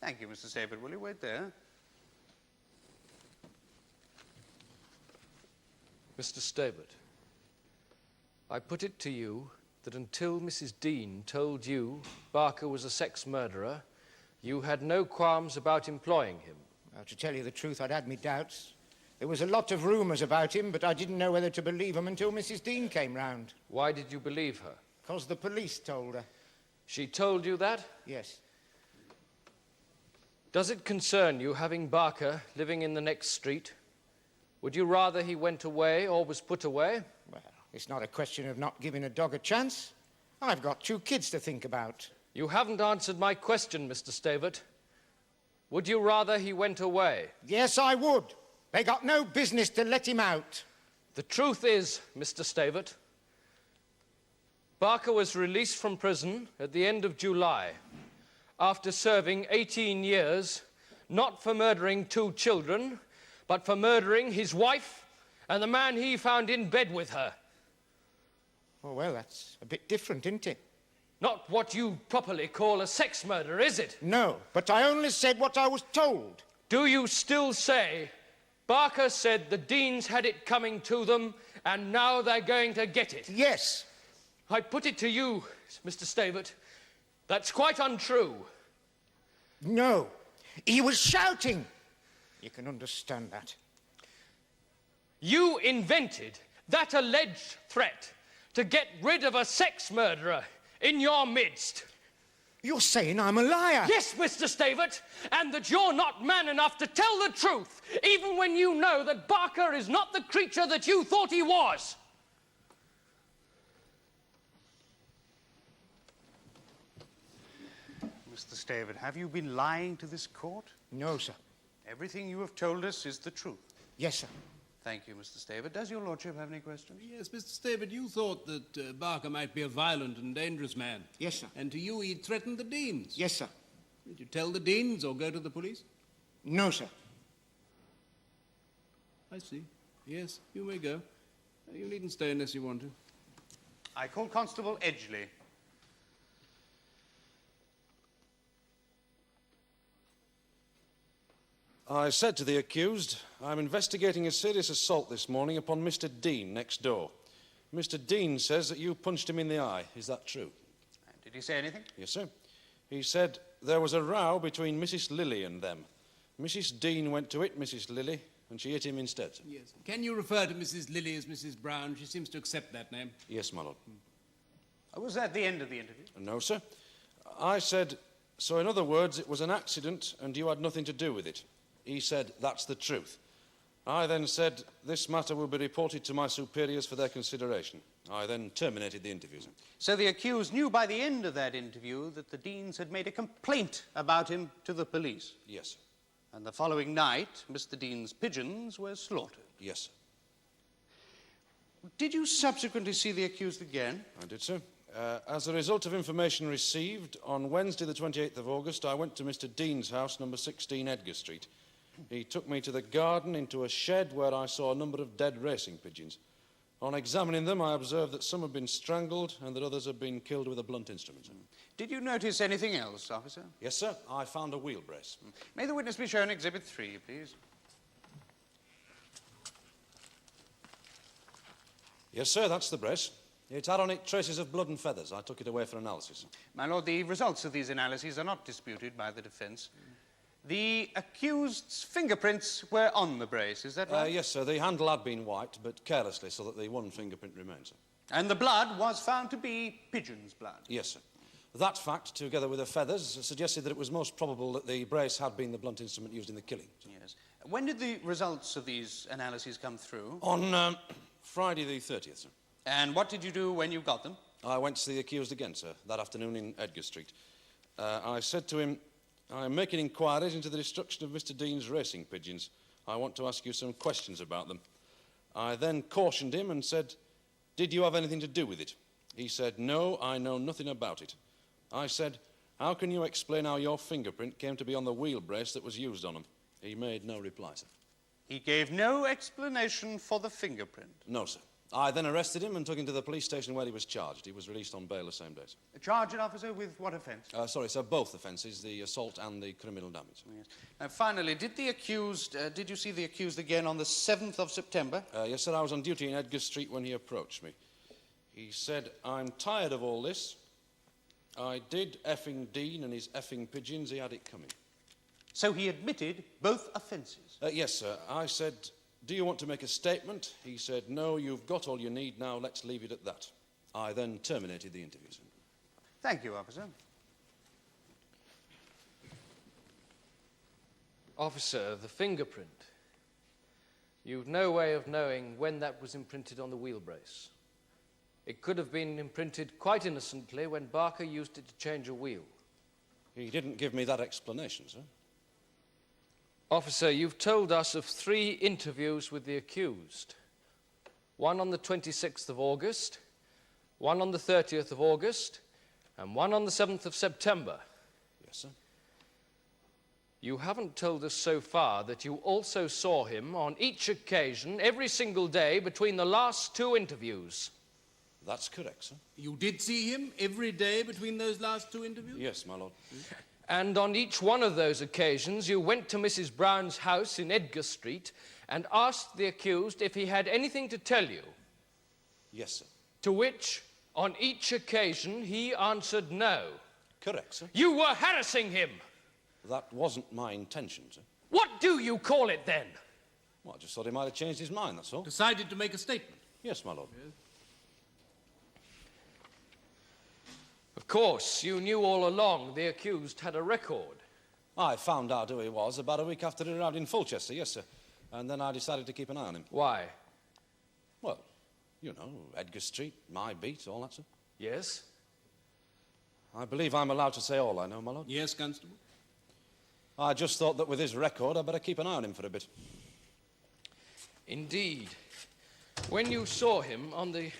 Thank you, Mr. Stavvert. Will you wait there? Mr. Stavvert, I put it to you that until Mrs. Dean told you Barker was a sex murderer, you had no qualms about employing him. Well, to tell you the truth, I'd had me doubts. There was a lot of rumours about him, but I didn't know whether to believe them until Mrs. Dean came round. Why did you believe her? 'Cause the police told her. She told you that? Yes. Does it concern you having Barker living in the next street? Would you rather he went away or was put away? Well, it's not a question of not giving a dog a chance. I've got 2 kids to think about. You haven't answered my question, Mr. Stavvert. Would you rather he went away? Yes, I would. They got no business to let him out. The truth is, Mr. Stavvert, Barker was released from prison at the end of July after serving 18 years, not for murdering 2 children, but for murdering his wife and the man he found in bed with her. Oh, well, that's a bit different, isn't it? Not what you properly call a sex murder, is it? No, but I only said what I was told. Do you still say Barker said the Deans had it coming to them and now they're going to get it? Yes. I put it to you, Mr. Stavvert, that's quite untrue. No, he was shouting. You can understand that. You invented that alleged threat to get rid of a sex murderer in your midst. You're saying I'm a liar? Yes, Mr. Stavvert, and that you're not man enough to tell the truth, even when you know that Barker is not the creature that you thought he was. Mr. Stavvert, have you been lying to this court? No, sir. Everything you have told us is the truth. Yes, sir. Thank you, Mr. Stavvert. Does your lordship have any questions? Yes, Mr. Stavvert, you thought that Barker might be a violent and dangerous man. Yes, sir. And to you he'd threatened the Deans. Yes, sir. Did you tell the Deans or go to the police? No, sir. I see. Yes, you may go. You needn't stay unless you want to. I call Constable Edgley. I said to the accused, I'm investigating a serious assault this morning upon Mr. Dean next door. Mr. Dean says that you punched him in the eye. Is that true? Did he say anything? Yes, sir. He said there was a row between Mrs. Lilly and them. Mrs. Dean went to hit Mrs. Lilly, and she hit him instead, sir. Yes. Can you refer to Mrs. Lilly as Mrs. Brown? She seems to accept that name. Yes, my lord. Was that the end of the interview? No, sir. I said, so in other words, it was an accident and you had nothing to do with it. He said, that's the truth. I then said, this matter will be reported to my superiors for their consideration. I then terminated the interview, sir. So the accused knew by the end of that interview that the Deans had made a complaint about him to the police? Yes, sir. And the following night, Mr. Dean's pigeons were slaughtered? Yes, sir. Did you subsequently see the accused again? I did, sir. As a result of information received, on Wednesday the 28th of August, I went to Mr. Dean's house, number 16 Edgar Street. He took me to the garden, into a shed where I saw a number of dead racing pigeons. On examining them, I observed that some had been strangled and that others had been killed with a blunt instrument, sir. Did you notice anything else, officer? Yes, sir. I found a wheel brace. May the witness be shown Exhibit 3, please. Yes, sir, that's the brace. It had on it traces of blood and feathers. I took it away for analysis. My lord, the results of these analyses are not disputed by the defence. The accused's fingerprints were on the brace, is that right? Yes, sir. The handle had been wiped, but carelessly, so that the one fingerprint remains, sir. And the blood was found to be pigeon's blood? Yes, sir. That fact, together with the feathers, suggested that it was most probable that the brace had been the blunt instrument used in the killing. Yes. When did the results of these analyses come through? On Friday the 30th, sir. And what did you do when you got them? I went to see the accused again, sir, that afternoon in Edgar Street. I said to him, I am making inquiries into the destruction of Mr. Dean's racing pigeons. I want to ask you some questions about them. I then cautioned him and said, did you have anything to do with it? He said, no, I know nothing about it. I said, how can you explain how your fingerprint came to be on the wheel brace that was used on them? He made no reply, sir. He gave no explanation for the fingerprint? No, sir. I then arrested him and took him to the police station where he was charged. He was released on bail the same day, sir. Charge an officer with what offence? Sorry, sir, both offences, the assault and the criminal damage. Yes. Now, finally, did you see the accused again on the 7th of September? Yes, sir, I was on duty in Edgar Street when he approached me. He said, I'm tired of all this. I did effing Dean and his effing pigeons. He had it coming. So he admitted both offences? Yes, sir. I said, do you want to make a statement? He said, no, you've got all you need now. Let's leave it at that. I then terminated the interview, sir. Thank you, officer. Officer, the fingerprint. You've no way of knowing when that was imprinted on the wheel brace. It could have been imprinted quite innocently when Barker used it to change a wheel. He didn't give me that explanation, sir. Officer, you've told us of 3 interviews with the accused. One on the 26th of August, one on the 30th of August, and one on the 7th of September. Yes, sir. You haven't told us so far that you also saw him on each occasion, every single day, between the last 2 interviews. That's correct, sir. You did see him every day between those last 2 interviews? Yes, my lord. And on each one of those occasions, you went to Mrs. Brown's house in Edgar Street and asked the accused if he had anything to tell you. Yes, sir. To which, on each occasion, he answered no. Correct, sir. You were harassing him. That wasn't my intention, sir. What do you call it, then? Well, I just thought he might have changed his mind, that's all. Decided to make a statement? Yes, my lord. Yes. Of course, you knew all along the accused had a record. I found out who he was about a week after he arrived in Fulchester, yes, sir. And then I decided to keep an eye on him. Why? Well, you know, Edgar Street, my beat, all that, sir. Yes? I believe I'm allowed to say all I know, my lord. Yes, Constable. I just thought that with his record, I'd better keep an eye on him for a bit. Indeed. When you saw him on the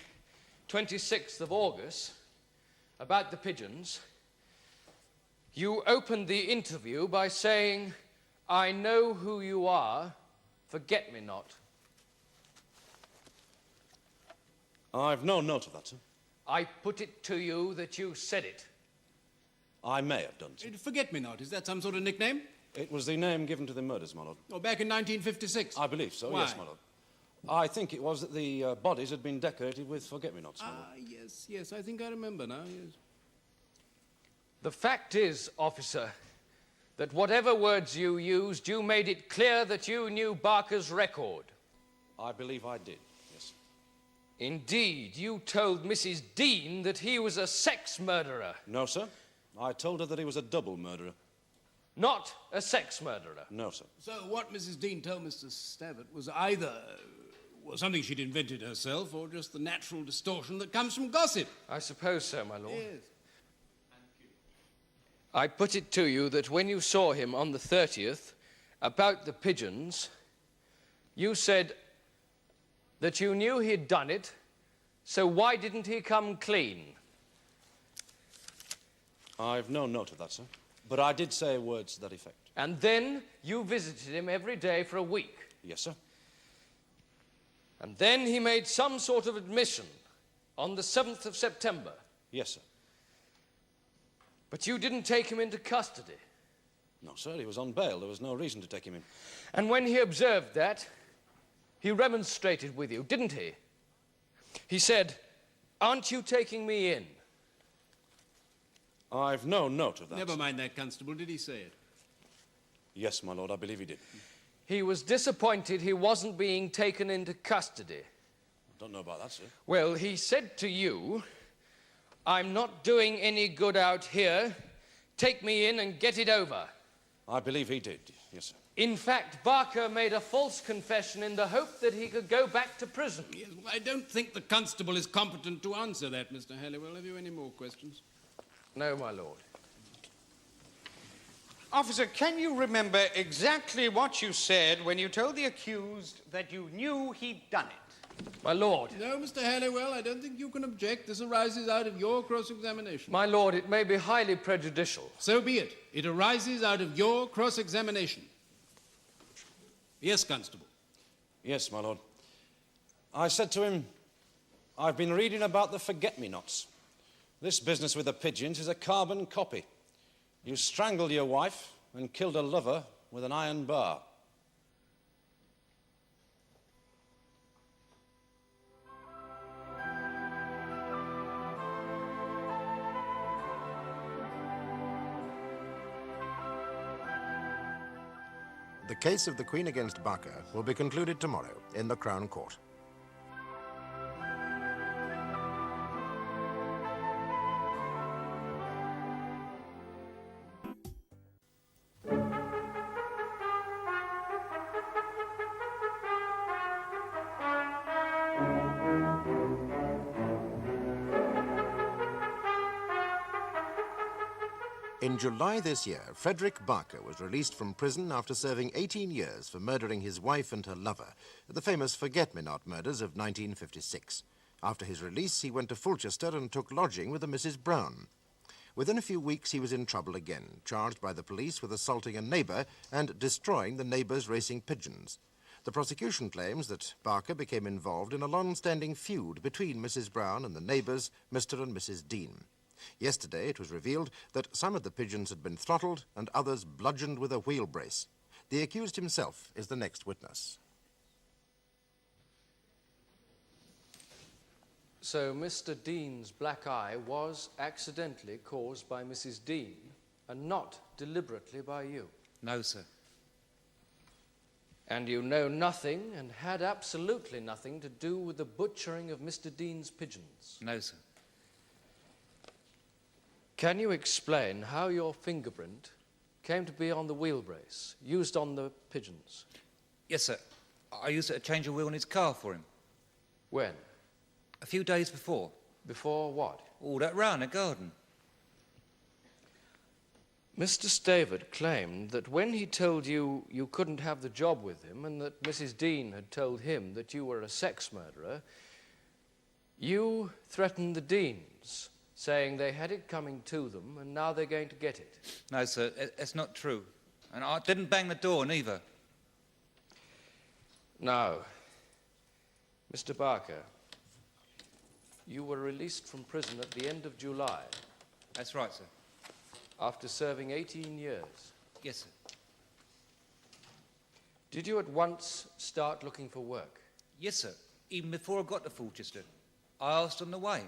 26th of August, about the pigeons, you opened the interview by saying, I know who you are, forget-me-not. I've no note of that, sir. I put it to you that you said it. I may have done, sir. Forget-me-not, is that some sort of nickname? It was the name given to the murders, my lord. Oh, back in 1956? I believe so, Why? yes, my lord. I think it was that the bodies had been decorated with forget-me-nots, my lord. Yes, I think I remember now, yes. The fact is, officer, that whatever words you used, you made it clear that you knew Barker's record? I believe I did, yes. Indeed, you told Mrs. Dean that he was a sex murderer. No, sir. I told her that he was a double murderer. Not a sex murderer. No, sir. So what Mrs. Dean told Mr. Stavvert was either something she'd invented herself or just the natural distortion that comes from gossip. I suppose so, my lord. Yes. I put it to you that when you saw him on the 30th about the pigeons, you said that you knew he'd done it, so why didn't he come clean? I've no note of that, sir. But I did say words to that effect. And then you visited him every day for a week. Yes, sir. And then he made some sort of admission on the 7th of September. Yes, sir. But you didn't take him into custody. No, sir, he was on bail. There was no reason to take him in. And when he observed that, he remonstrated with you, didn't he? He said, "Aren't you taking me in?" I've no note of that. Never mind that, Constable. Did he say it? Yes, my lord, I believe he did. He was disappointed he wasn't being taken into custody. I don't know about that, sir. Well, he said to you, "I'm not doing any good out here. Take me in and get it over." I believe he did, yes, sir. In fact, Barker made a false confession in the hope that he could go back to prison. Yes, well, I don't think the constable is competent to answer that, Mr. Halliwell. Have you any more questions? No, my lord. Officer, can you remember exactly what you said when you told the accused that you knew he'd done it? My lord. No, Mr. Halliwell, I don't think you can object. This arises out of your cross-examination. My lord, it may be highly prejudicial. So be it. It arises out of your cross-examination. Yes, Constable. Yes, my lord. I said to him, "I've been reading about the forget-me-nots. This business with the pigeons is a carbon copy. You strangled your wife and killed a lover with an iron bar." The case of the Queen against Barker will be concluded tomorrow in the Crown Court. In July this year, Frederick Barker was released from prison after serving 18 years for murdering his wife and her lover at the famous Forget-Me-Not murders of 1956. After his release, he went to Fulchester and took lodging with a Mrs. Brown. Within a few weeks, he was in trouble again, charged by the police with assaulting a neighbour and destroying the neighbour's racing pigeons. The prosecution claims that Barker became involved in a long-standing feud between Mrs. Brown and the neighbours, Mr. and Mrs. Dean. Yesterday, it was revealed that some of the pigeons had been throttled and others bludgeoned with a wheel brace. The accused himself is the next witness. So Mr. Dean's black eye was accidentally caused by Mrs. Dean and not deliberately by you? No, sir. And you know nothing and had absolutely nothing to do with the butchering of Mr. Dean's pigeons? No, sir. Can you explain how your fingerprint came to be on the wheel brace used on the pigeons? Yes, sir. I used it to change a wheel in his car for him. When? A few days before. Before what? All that round the garden. Mr. Stavvert claimed that when he told you you couldn't have the job with him and that Mrs. Dean had told him that you were a sex murderer, you threatened the Deans, saying they had it coming to them and now they're going to get it. No, sir, it's not true. And I didn't bang the door neither. Now, Mr. Barker, you were released from prison at the end of July. That's right, sir. After serving 18 years. Yes, sir. Did you at once start looking for work? Yes, sir. Even before I got to Fulchester. I asked on the way.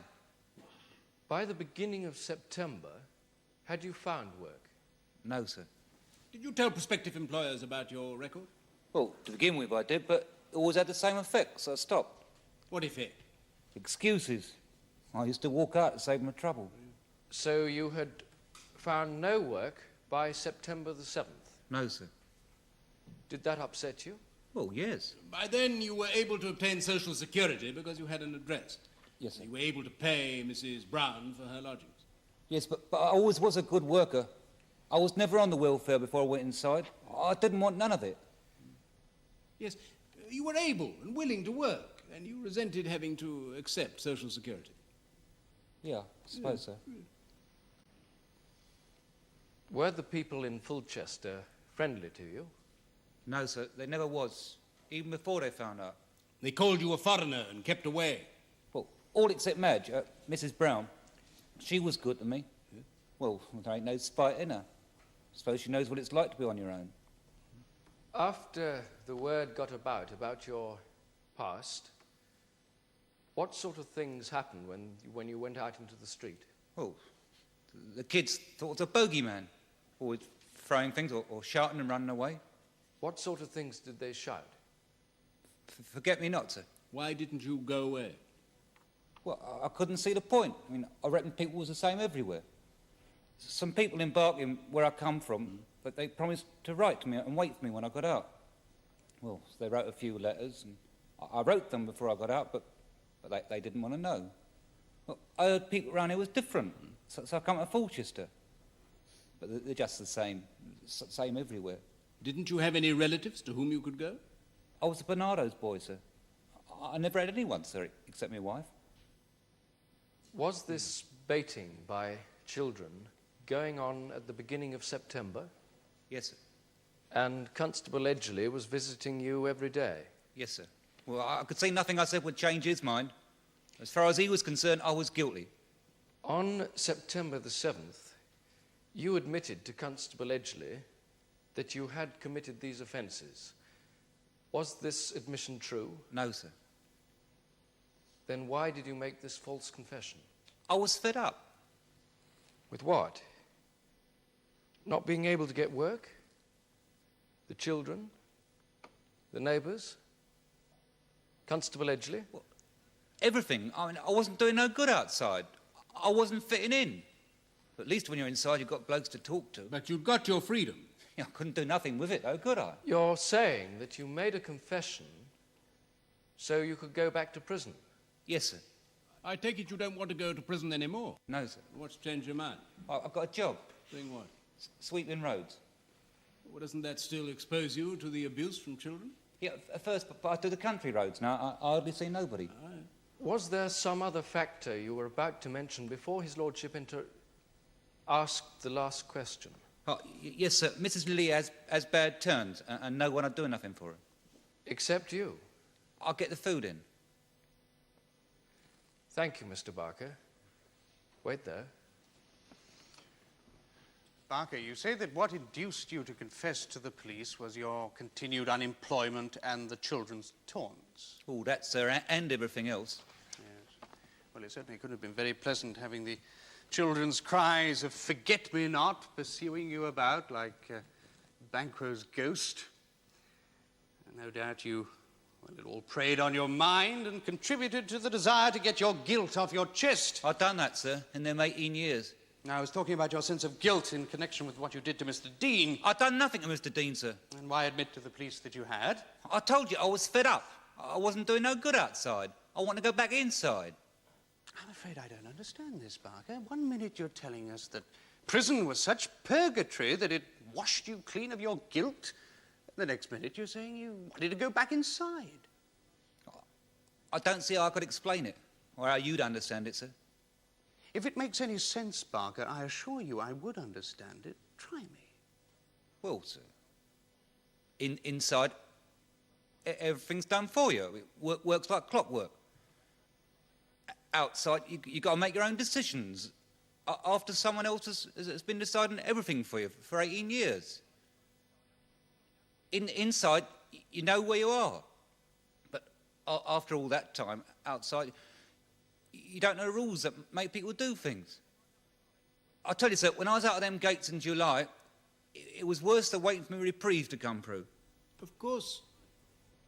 By the beginning of September, had you found work? No, sir. Did you tell prospective employers about your record? Well, to begin with I did, but it always had the same effect, so I stopped. What effect? Excuses. I used to walk out to save my trouble. So you had found no work by September the 7th? No, sir. Did that upset you? Well, yes. By then you were able to obtain Social Security because you had an address. Yes, sir. You were able to pay Mrs. Brown for her lodgings. Yes, but I always was a good worker. I was never on the welfare before I went inside. I didn't want none of it. Yes, you were able and willing to work, and you resented having to accept Social Security. Yeah, I suppose so. Were the people in Fulchester friendly to you? No, sir, they never was, even before they found out. They called you a foreigner and kept away. Well, all except Madge, Mrs. Brown. She was good to me. Yeah. Well, there ain't no spite in her. Suppose she knows what it's like to be on your own. After the word got about your past, what sort of things happened when you went out into the street? Oh, the kids thought it was a bogeyman, always throwing things or shouting and running away. What sort of things did they shout? Forget-me-not, sir. Why didn't you go away? Well, I couldn't see the point. I mean, I reckon people was the same everywhere. Some people in Barking, where I come from, but they promised to write to me and wait for me when I got out. Well, they wrote a few letters, and I wrote them before I got out, but they didn't want to know. Well, I heard people around here was different, so I come to Fulchester. But they're just the same everywhere. Didn't you have any relatives to whom you could go? I was a Bernardo's boy, sir. I never had anyone, sir, except my wife. Was this baiting by children going on at the beginning of September? Yes, sir. And Constable Edgerly was visiting you every day? Yes, sir. Well, I could see nothing I said would change his mind. As far as he was concerned, I was guilty. On September the 7th, you admitted to Constable Edgerly that you had committed these offences. Was this admission true? No, sir. Then why did you make this false confession? I was fed up. With what? Not being able to get work? The children? The neighbours? Constable Edgerly? Well, everything. I mean, I wasn't doing no good outside. I wasn't fitting in. At least when you're inside, you've got blokes to talk to. But you've got your freedom. Yeah, I couldn't do nothing with it, though, could I? You're saying that you made a confession so you could go back to prison? Yes, sir. I take it you don't want to go to prison anymore? No, sir. What's changed your mind? I've got a job. Doing what? Sweeping roads. Well, doesn't that still expose you to the abuse from children? Yeah, at first, but I do the country roads now. I hardly see nobody. Was there some other factor you were about to mention before his lordship asked the last question? Oh, yes, sir. Mrs. Lilly has bad turns, and no one would do nothing for her. Except you? I'll get the food in. Thank you, Mr. Barker. Wait there. Barker, you say that what induced you to confess to the police was your continued unemployment and the children's taunts. Oh, that, sir, and everything else. Yes. Well, it certainly could have been very pleasant having the children's cries of forget-me-not pursuing you about like Banquo's ghost. And no doubt it all preyed on your mind and contributed to the desire to get your guilt off your chest. I've done that, sir, in them 18 years. Now, I was talking about your sense of guilt in connection with what you did to Mr. Dean. I've done nothing to Mr. Dean, sir. And why admit to the police that you had? I told you I was fed up. I wasn't doing no good outside. I want to go back inside. I'm afraid I don't understand this, Barker. One minute you're telling us that prison was such purgatory that it washed you clean of your guilt. The next minute you're saying you wanted to go back inside. I don't see how I could explain it, or how you'd understand it, sir. If it makes any sense, Barker, I assure you I would understand it. Try me. Well, sir, inside, everything's done for you. It works like clockwork. Outside, you got to make your own decisions after someone else has been deciding everything for you for 18 years. Inside, you know where you are. But after all that time, outside, you don't know the rules that make people do things. I tell you, sir, when I was out of them gates in July, It was worse than waiting for my reprieve to come through. Of course,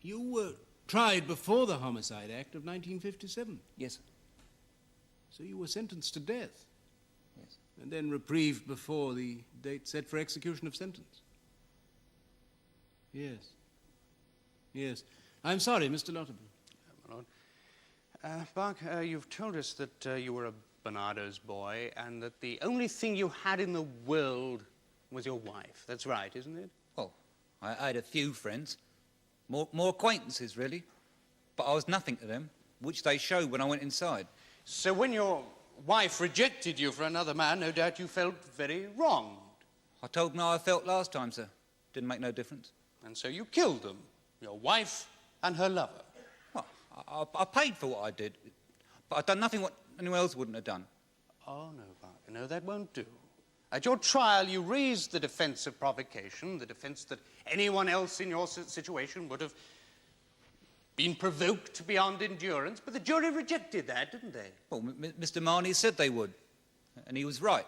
you were tried before the Homicide Act of 1957. Yes, sir. So you were sentenced to death. Yes. And then reprieved before the date set for execution of sentence. Yes. Yes. I'm sorry, Mr. Lotterby. My lord. Barker, you've told us that you were a Barnardo's boy and that the only thing you had in the world was your wife. That's right, isn't it? Well, I had a few friends. More acquaintances, really. But I was nothing to them, which they showed when I went inside. So when your wife rejected you for another man, no doubt you felt very wronged. I told them how I felt last time, sir. Didn't make no difference. And so you killed them, your wife and her lover. Well, I paid for what I did. But I'd done nothing what anyone else wouldn't have done. Oh, no, Barker, no, that won't do. At your trial, you raised the defence of provocation, the defence that anyone else in your situation would have been provoked beyond endurance, but the jury rejected that, didn't they? Well, Mr. Marnie said they would, and he was right.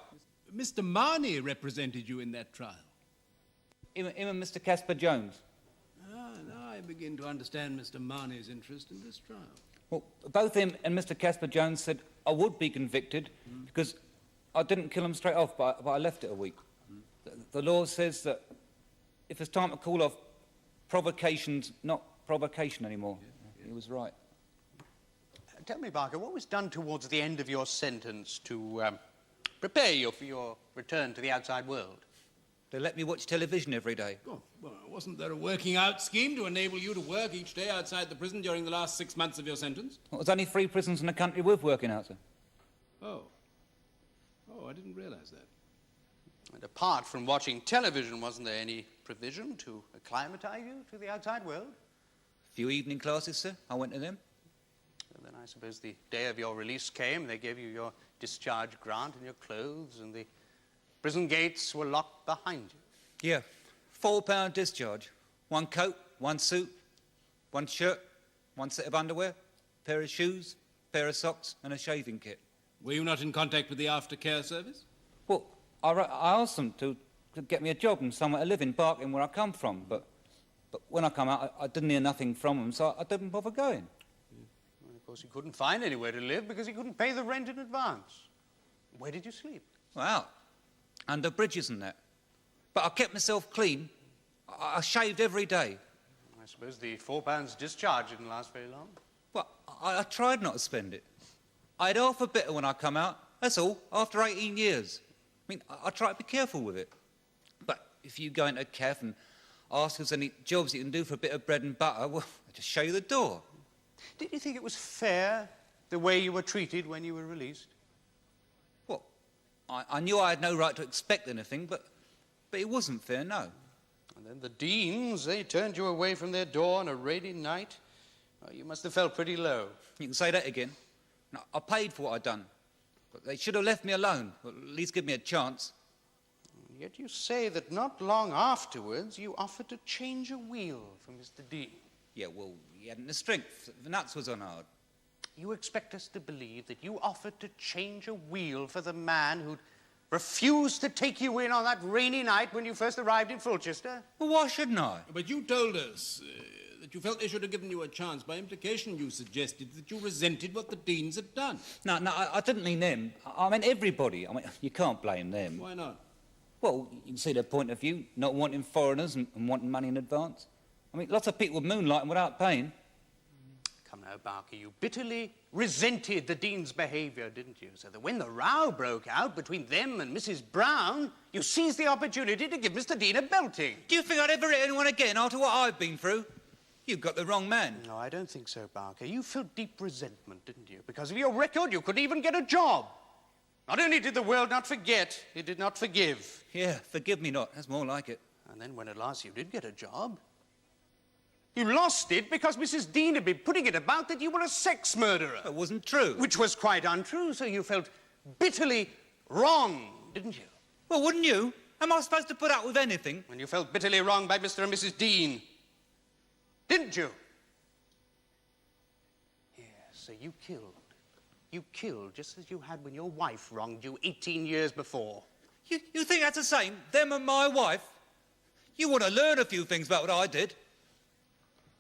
Mr. Marnie represented you in that trial. Him and Mr. Caspar Jones. Ah, now I begin to understand Mr. Marnie's interest in this trial. Well, both him and Mr. Caspar Jones said I would be convicted because I didn't kill him straight off, but I left it a week. The law says that if it's time to call off, provocation's not provocation anymore. He was right. Tell me, Barker, what was done towards the end of your sentence to prepare you for your return to the outside world? They let me watch television every day. Oh, well, wasn't there a working out scheme to enable you to work each day outside the prison during the last 6 months of your sentence? Well, there's only 3 prisons in the country with working out, sir. Oh. Oh, I didn't realise that. And apart from watching television, wasn't there any provision to acclimatise you to the outside world? A few evening classes, sir. I went to them. And then I suppose the day of your release came, they gave you your discharge grant and your clothes, and the prison gates were locked behind you. Yeah, £4 discharge. 1 coat, 1 suit, 1 shirt, 1 set of underwear, pair of shoes, pair of socks, and a shaving kit. Were you not in contact with the aftercare service? Well, I asked them to get me a job and somewhere to live in Barking, where I come from, but when I come out, I didn't hear nothing from them, so I didn't bother going. Well, of course, you couldn't find anywhere to live because you couldn't pay the rent in advance. Where did you sleep? Well, out. Under bridges and that. But I kept myself clean. I shaved every day. I suppose the £4 discharge didn't last very long. Well, I tried not to spend it. I had half a bitter when I come out, that's all, after 18 years. I mean, I try to be careful with it. But if you go into a cafe and ask us any jobs you can do for a bit of bread and butter, well, I just show you the door. Did you think it was fair, the way you were treated when you were released? Well, I knew I had no right to expect anything, but it wasn't fair, no. And then the Deans, they turned you away from their door on a rainy night. Oh, you must have felt pretty low. You can say that again. No, I paid for what I'd done. But they should have left me alone, or at least give me a chance. Yet you say that not long afterwards you offered to change a wheel for Mr. Dean. Yeah, well, he hadn't the strength. The nuts was on hard. You expect us to believe that you offered to change a wheel for the man who'd refused to take you in on that rainy night when you first arrived in Fulchester? Well, why shouldn't I? But you told us that you felt they should have given you a chance. By implication, you suggested that you resented what the Deans had done. No, I didn't mean them. I meant everybody. I mean, you can't blame them. Why not? Well, you can see their point of view, not wanting foreigners and wanting money in advance. I mean, lots of people moonlighting without paying. Come now, Barker, you bitterly resented the Dean's behaviour, didn't you? So that when the row broke out between them and Mrs. Brown, you seized the opportunity to give Mr. Dean a belting. Do you think I'd ever hit anyone again after what I've been through? You've got the wrong man. No, I don't think so, Barker. You felt deep resentment, didn't you? Because of your record, you couldn't even get a job. Not only did the world not forget, it did not forgive. Yeah, forgive me not. That's more like it. And then when at last you did get a job, you lost it because Mrs. Dean had been putting it about that you were a sex murderer. That wasn't true. Which was quite untrue, so you felt bitterly wrong, didn't you? Well, wouldn't you? Am I supposed to put up with anything? And you felt bitterly wronged by Mr. and Mrs. Dean, didn't you? Yes, so you killed. You killed just as you had when your wife wronged you 18 years before. You think that's the same? Them and my wife? You want to learn a few things about what I did.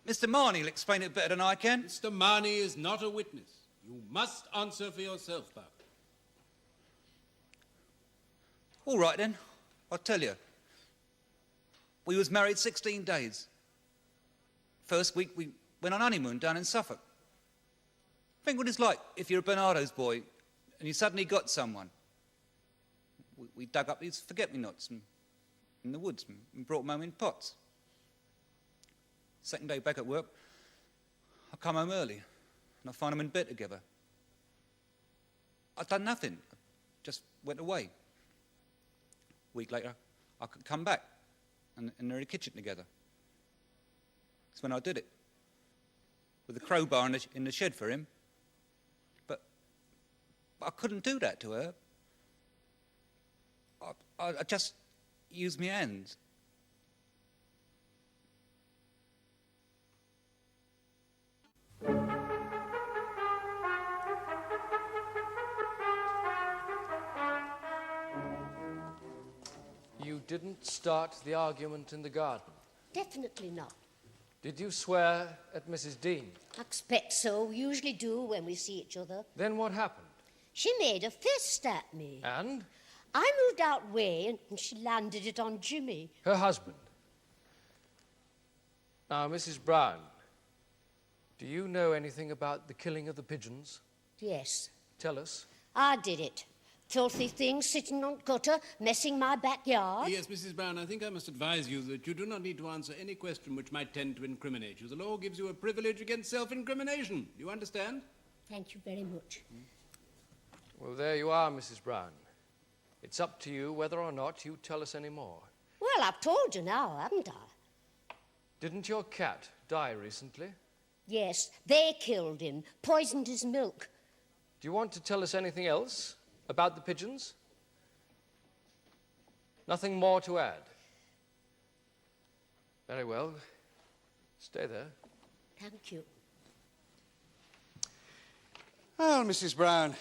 Mr. Marnie will explain it better than I can. Mr. Marnie is not a witness. You must answer for yourself, Barker. All right, then. I'll tell you. We was married 16 days. First week, we went on honeymoon down in Suffolk. Think what it's like if you're a Bernardo's boy and you suddenly got someone. We dug up these forget-me-nots in the woods and brought them home in pots. Second day back at work, I come home early and I find them in bed together. I'd done nothing. I just went away. A week later, I could come back and they're in the kitchen together. That's when I did it. With a crowbar in the shed for him. But I couldn't do that to her. I just used my hands. You didn't start the argument in the garden. Definitely not. Did you swear at Mrs. Dean? I expect so. We usually do when we see each other. Then what happened? She made a fist at me. And? I moved out way and she landed it on Jimmy. Her husband. Now, Mrs. Brown, do you know anything about the killing of the pigeons? Yes. Tell us. I did it. Filthy things sitting on gutter, messing my backyard. Yes, Mrs. Brown, I think I must advise you that you do not need to answer any question which might tend to incriminate you. The law gives you a privilege against self-incrimination. Do you understand? Thank you very much. Well, there you are, Mrs. Brown. It's up to you whether or not you tell us any more. Well, I've told you now, haven't I? Didn't your cat die recently? Yes, they killed him, poisoned his milk. Do you want to tell us anything else about the pigeons? Nothing more to add? Very well. Stay there. Thank you. Well, Mrs. Brown,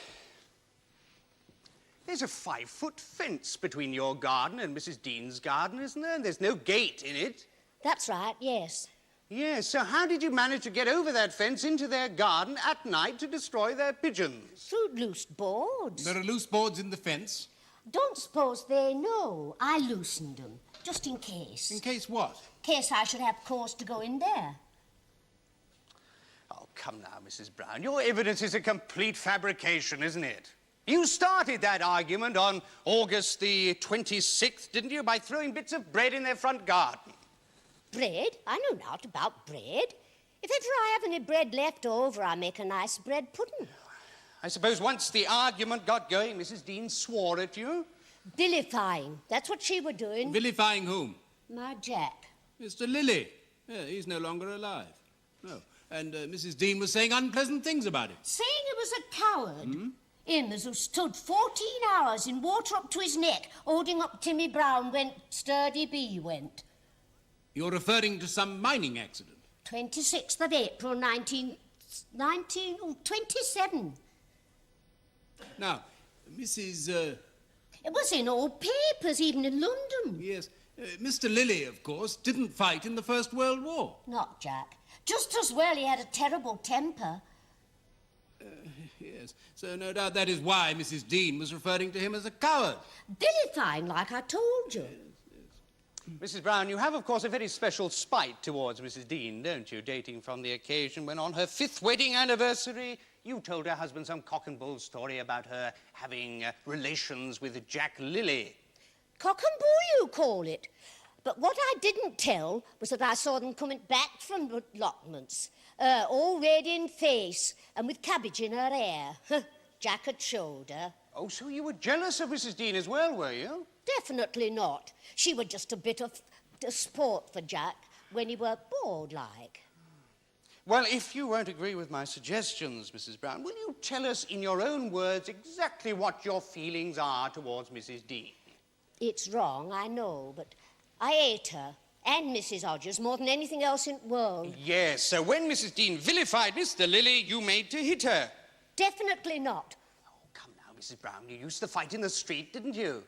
there's a 5-foot fence between your garden and Mrs. Dean's garden, isn't there? And there's no gate in it. That's right, yes. Yes, so how did you manage to get over that fence into their garden at night to destroy their pigeons? Through loose boards. There are loose boards in the fence. Don't suppose they know. I loosened them, just in case. In case what? In case I should have cause to go in there. Oh, come now, Mrs. Brown. Your evidence is a complete fabrication, isn't it? You started that argument on August the 26th, didn't you, by throwing bits of bread in their front garden? Bread? I know naught about bread. If ever I have any bread left over, I make a nice bread pudding. I suppose once the argument got going, Mrs. Dean swore at you? Vilifying. That's what she were doing. Vilifying whom? My Jack. Mr. Lilly. Yeah, he's no longer alive. No. And Mrs. Dean was saying unpleasant things about him. Saying he was a coward. Him as who stood 14 hours in water up to his neck, holding up Timmy Brown when Sturdy B went. You're referring to some mining accident? 26th of April, 27. Now, Mrs. It was in all papers, even in London. Yes. Mr. Lilly, of course, didn't fight in the First World War. Not Jack. Just as well he had a terrible temper. Yes. So no doubt that is why Mrs. Dean was referring to him as a coward. Vilifying, like I told you. Mrs. Brown, you have, of course, a very special spite towards Mrs. Dean, don't you, dating from the occasion when on her 5th wedding anniversary you told her husband some cock and bull story about her having relations with Jack Lilly. Cock and bull, you call it. But what I didn't tell was that I saw them coming back from the allotments, all red in face and with cabbage in her hair. Jack had showed her. Oh, so you were jealous of Mrs. Dean as well, were you? Definitely not. She was just a bit of sport for Jack when he were bored like. Well, if you won't agree with my suggestions, Mrs. Brown, will you tell us in your own words exactly what your feelings are towards Mrs. Dean? It's wrong, I know, but I hate her and Mrs. Hodges more than anything else in the world. Yes, so when Mrs. Dean vilified Mr. Lilly, you made to hit her. Definitely not. Oh, come now, Mrs. Brown, you used to fight in the street, didn't you?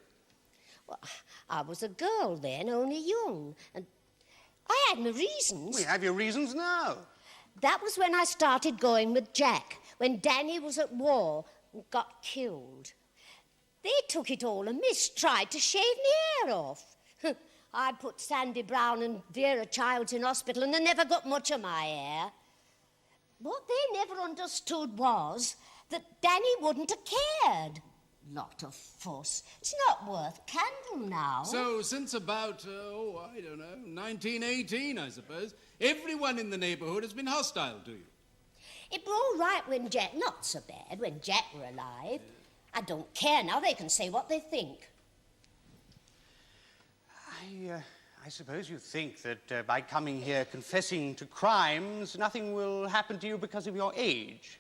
Well, I was a girl then, only young, and I had my reasons. We have your reasons now. That was when I started going with Jack, when Danny was at war and got killed. They took it all amiss, tried to shave me hair off. I put Sandy Brown and Vera Childs in hospital and they never got much of my hair. What they never understood was that Danny wouldn't have cared. Lot of fuss. It's not worth candle now. So, since about, I don't know, 1918, I suppose, everyone in the neighbourhood has been hostile to you. It were all right when Jack... Not so bad when Jack were alive. I don't care now. They can say what they think. I suppose you think that by coming here confessing to crimes, nothing will happen to you because of your age.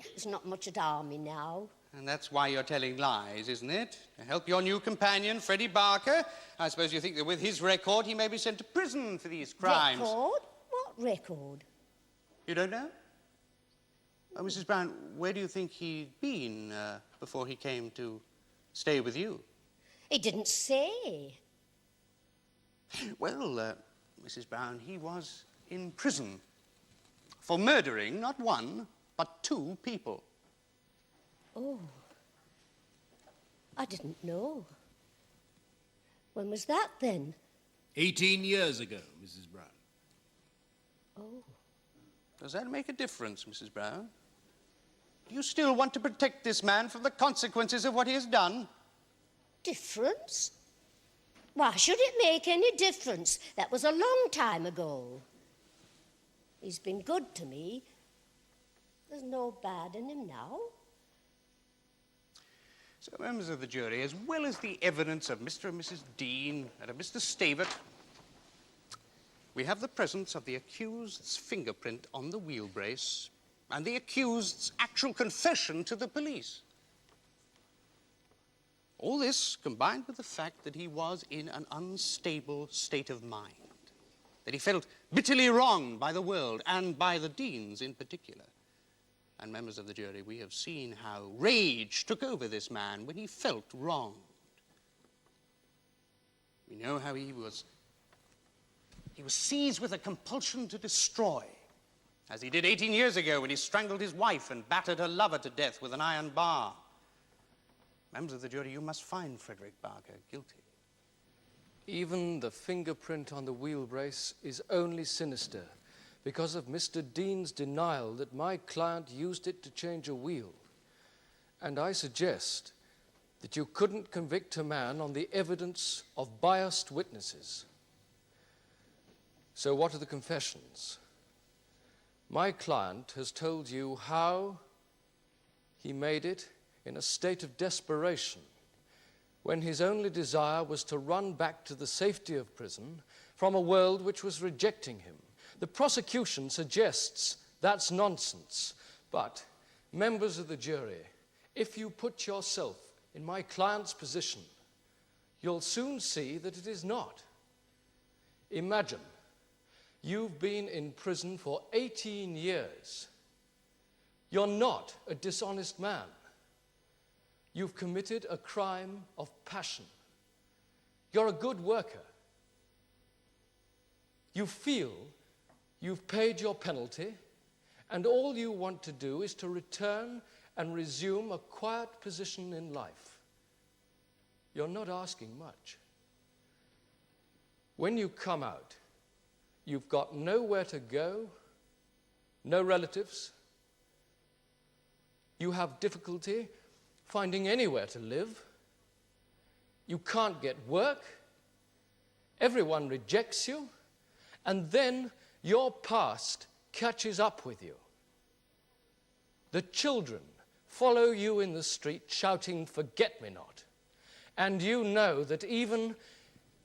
There's not much at army now. And that's why you're telling lies, isn't it? To help your new companion, Freddie Barker. I suppose you think that with his record, he may be sent to prison for these crimes. Record? What record? You don't know? Oh, Mrs. Brown, where do you think he'd been before he came to stay with you? He didn't say. Well, Mrs. Brown, he was in prison for murdering not one, but 2 people. Oh. I didn't know. When was that, then? 18 years ago, Mrs. Brown. Oh. Does that make a difference, Mrs. Brown? Do you still want to protect this man from the consequences of what he has done? Difference? Why should it make any difference? That was a long time ago. He's been good to me. There's no bad in him now. So, members of the jury, as well as the evidence of Mr. and Mrs. Dean and of Mr. Stavvert, we have the presence of the accused's fingerprint on the wheelbrace and the accused's actual confession to the police. All this combined with the fact that he was in an unstable state of mind, that he felt bitterly wronged by the world and by the Deans in particular. And members of the jury, we have seen how rage took over this man when he felt wronged. We know how he was seized with a compulsion to destroy, as he did 18 years ago when he strangled his wife and battered her lover to death with an iron bar. Members of the jury, you must find Frederick Barker guilty. Even the fingerprint on the wheelbrace is only sinister because of Mr. Dean's denial that my client used it to change a wheel. And I suggest that you couldn't convict a man on the evidence of biased witnesses. So what are the confessions? My client has told you how he made it in a state of desperation when his only desire was to run back to the safety of prison from a world which was rejecting him. The prosecution suggests that's nonsense, but members of the jury, if you put yourself in my client's position, you'll soon see that it is not. Imagine you've been in prison for 18 years. You're not a dishonest man. You've committed a crime of passion. You're a good worker. You feel you've paid your penalty, and all you want to do is to return and resume a quiet position in life. You're not asking much. When you come out, you've got nowhere to go, no relatives. You have difficulty finding anywhere to live. You can't get work. Everyone rejects you. And then your past catches up with you. The children follow you in the street shouting, "Forget-me-not." And you know that even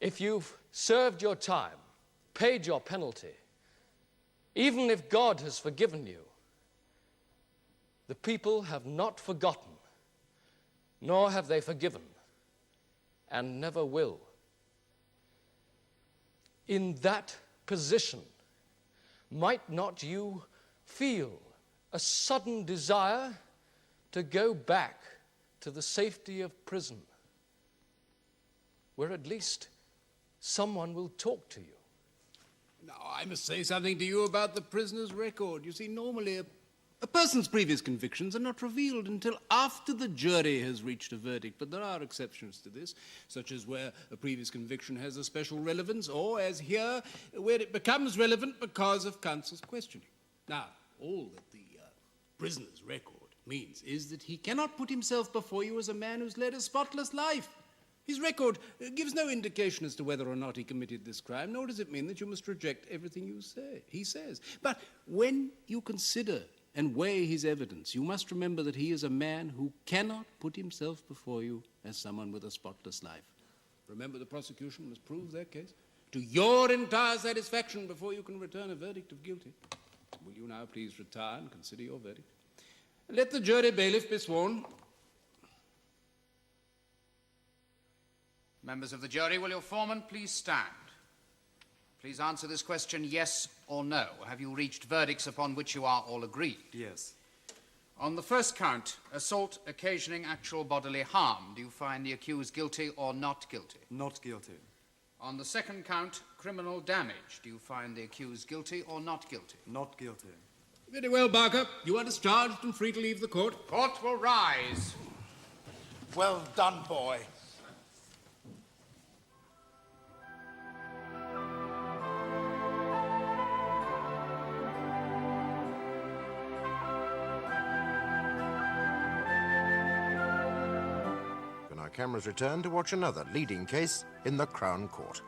if you've served your time, paid your penalty, even if God has forgiven you, the people have not forgotten, nor have they forgiven, and never will. In that position, might not you feel a sudden desire to go back to the safety of prison? where at least someone will talk to you. Now, I must say something to you about the prisoner's record. You see, normally a person's previous convictions are not revealed until after the jury has reached a verdict, but there are exceptions to this, such as where a previous conviction has a special relevance, or, as here, where it becomes relevant because of counsel's questioning. Now, all that the prisoner's record means is that he cannot put himself before you as a man who's led a spotless life. His record gives no indication as to whether or not he committed this crime, nor does it mean that you must reject everything he says. But when you consider and weigh his evidence, you must remember that he is a man who cannot put himself before you as someone with a spotless life. Remember, the prosecution must prove their case to your entire satisfaction before you can return a verdict of guilty. Will you now please retire and consider your verdict? Let the jury bailiff be sworn. Members of the jury, will your foreman please stand? Please answer this question yes or no. Have you reached verdicts upon which you are all agreed? Yes. On the first count, assault occasioning actual bodily harm, do you find the accused guilty or not guilty? Not guilty. On the second count, criminal damage, do you find the accused guilty or not guilty? Not guilty. Very well, Barker. You are discharged and free to leave the court. Court will rise. Well done, boy. Cameras return to watch another leading case in the Crown Court.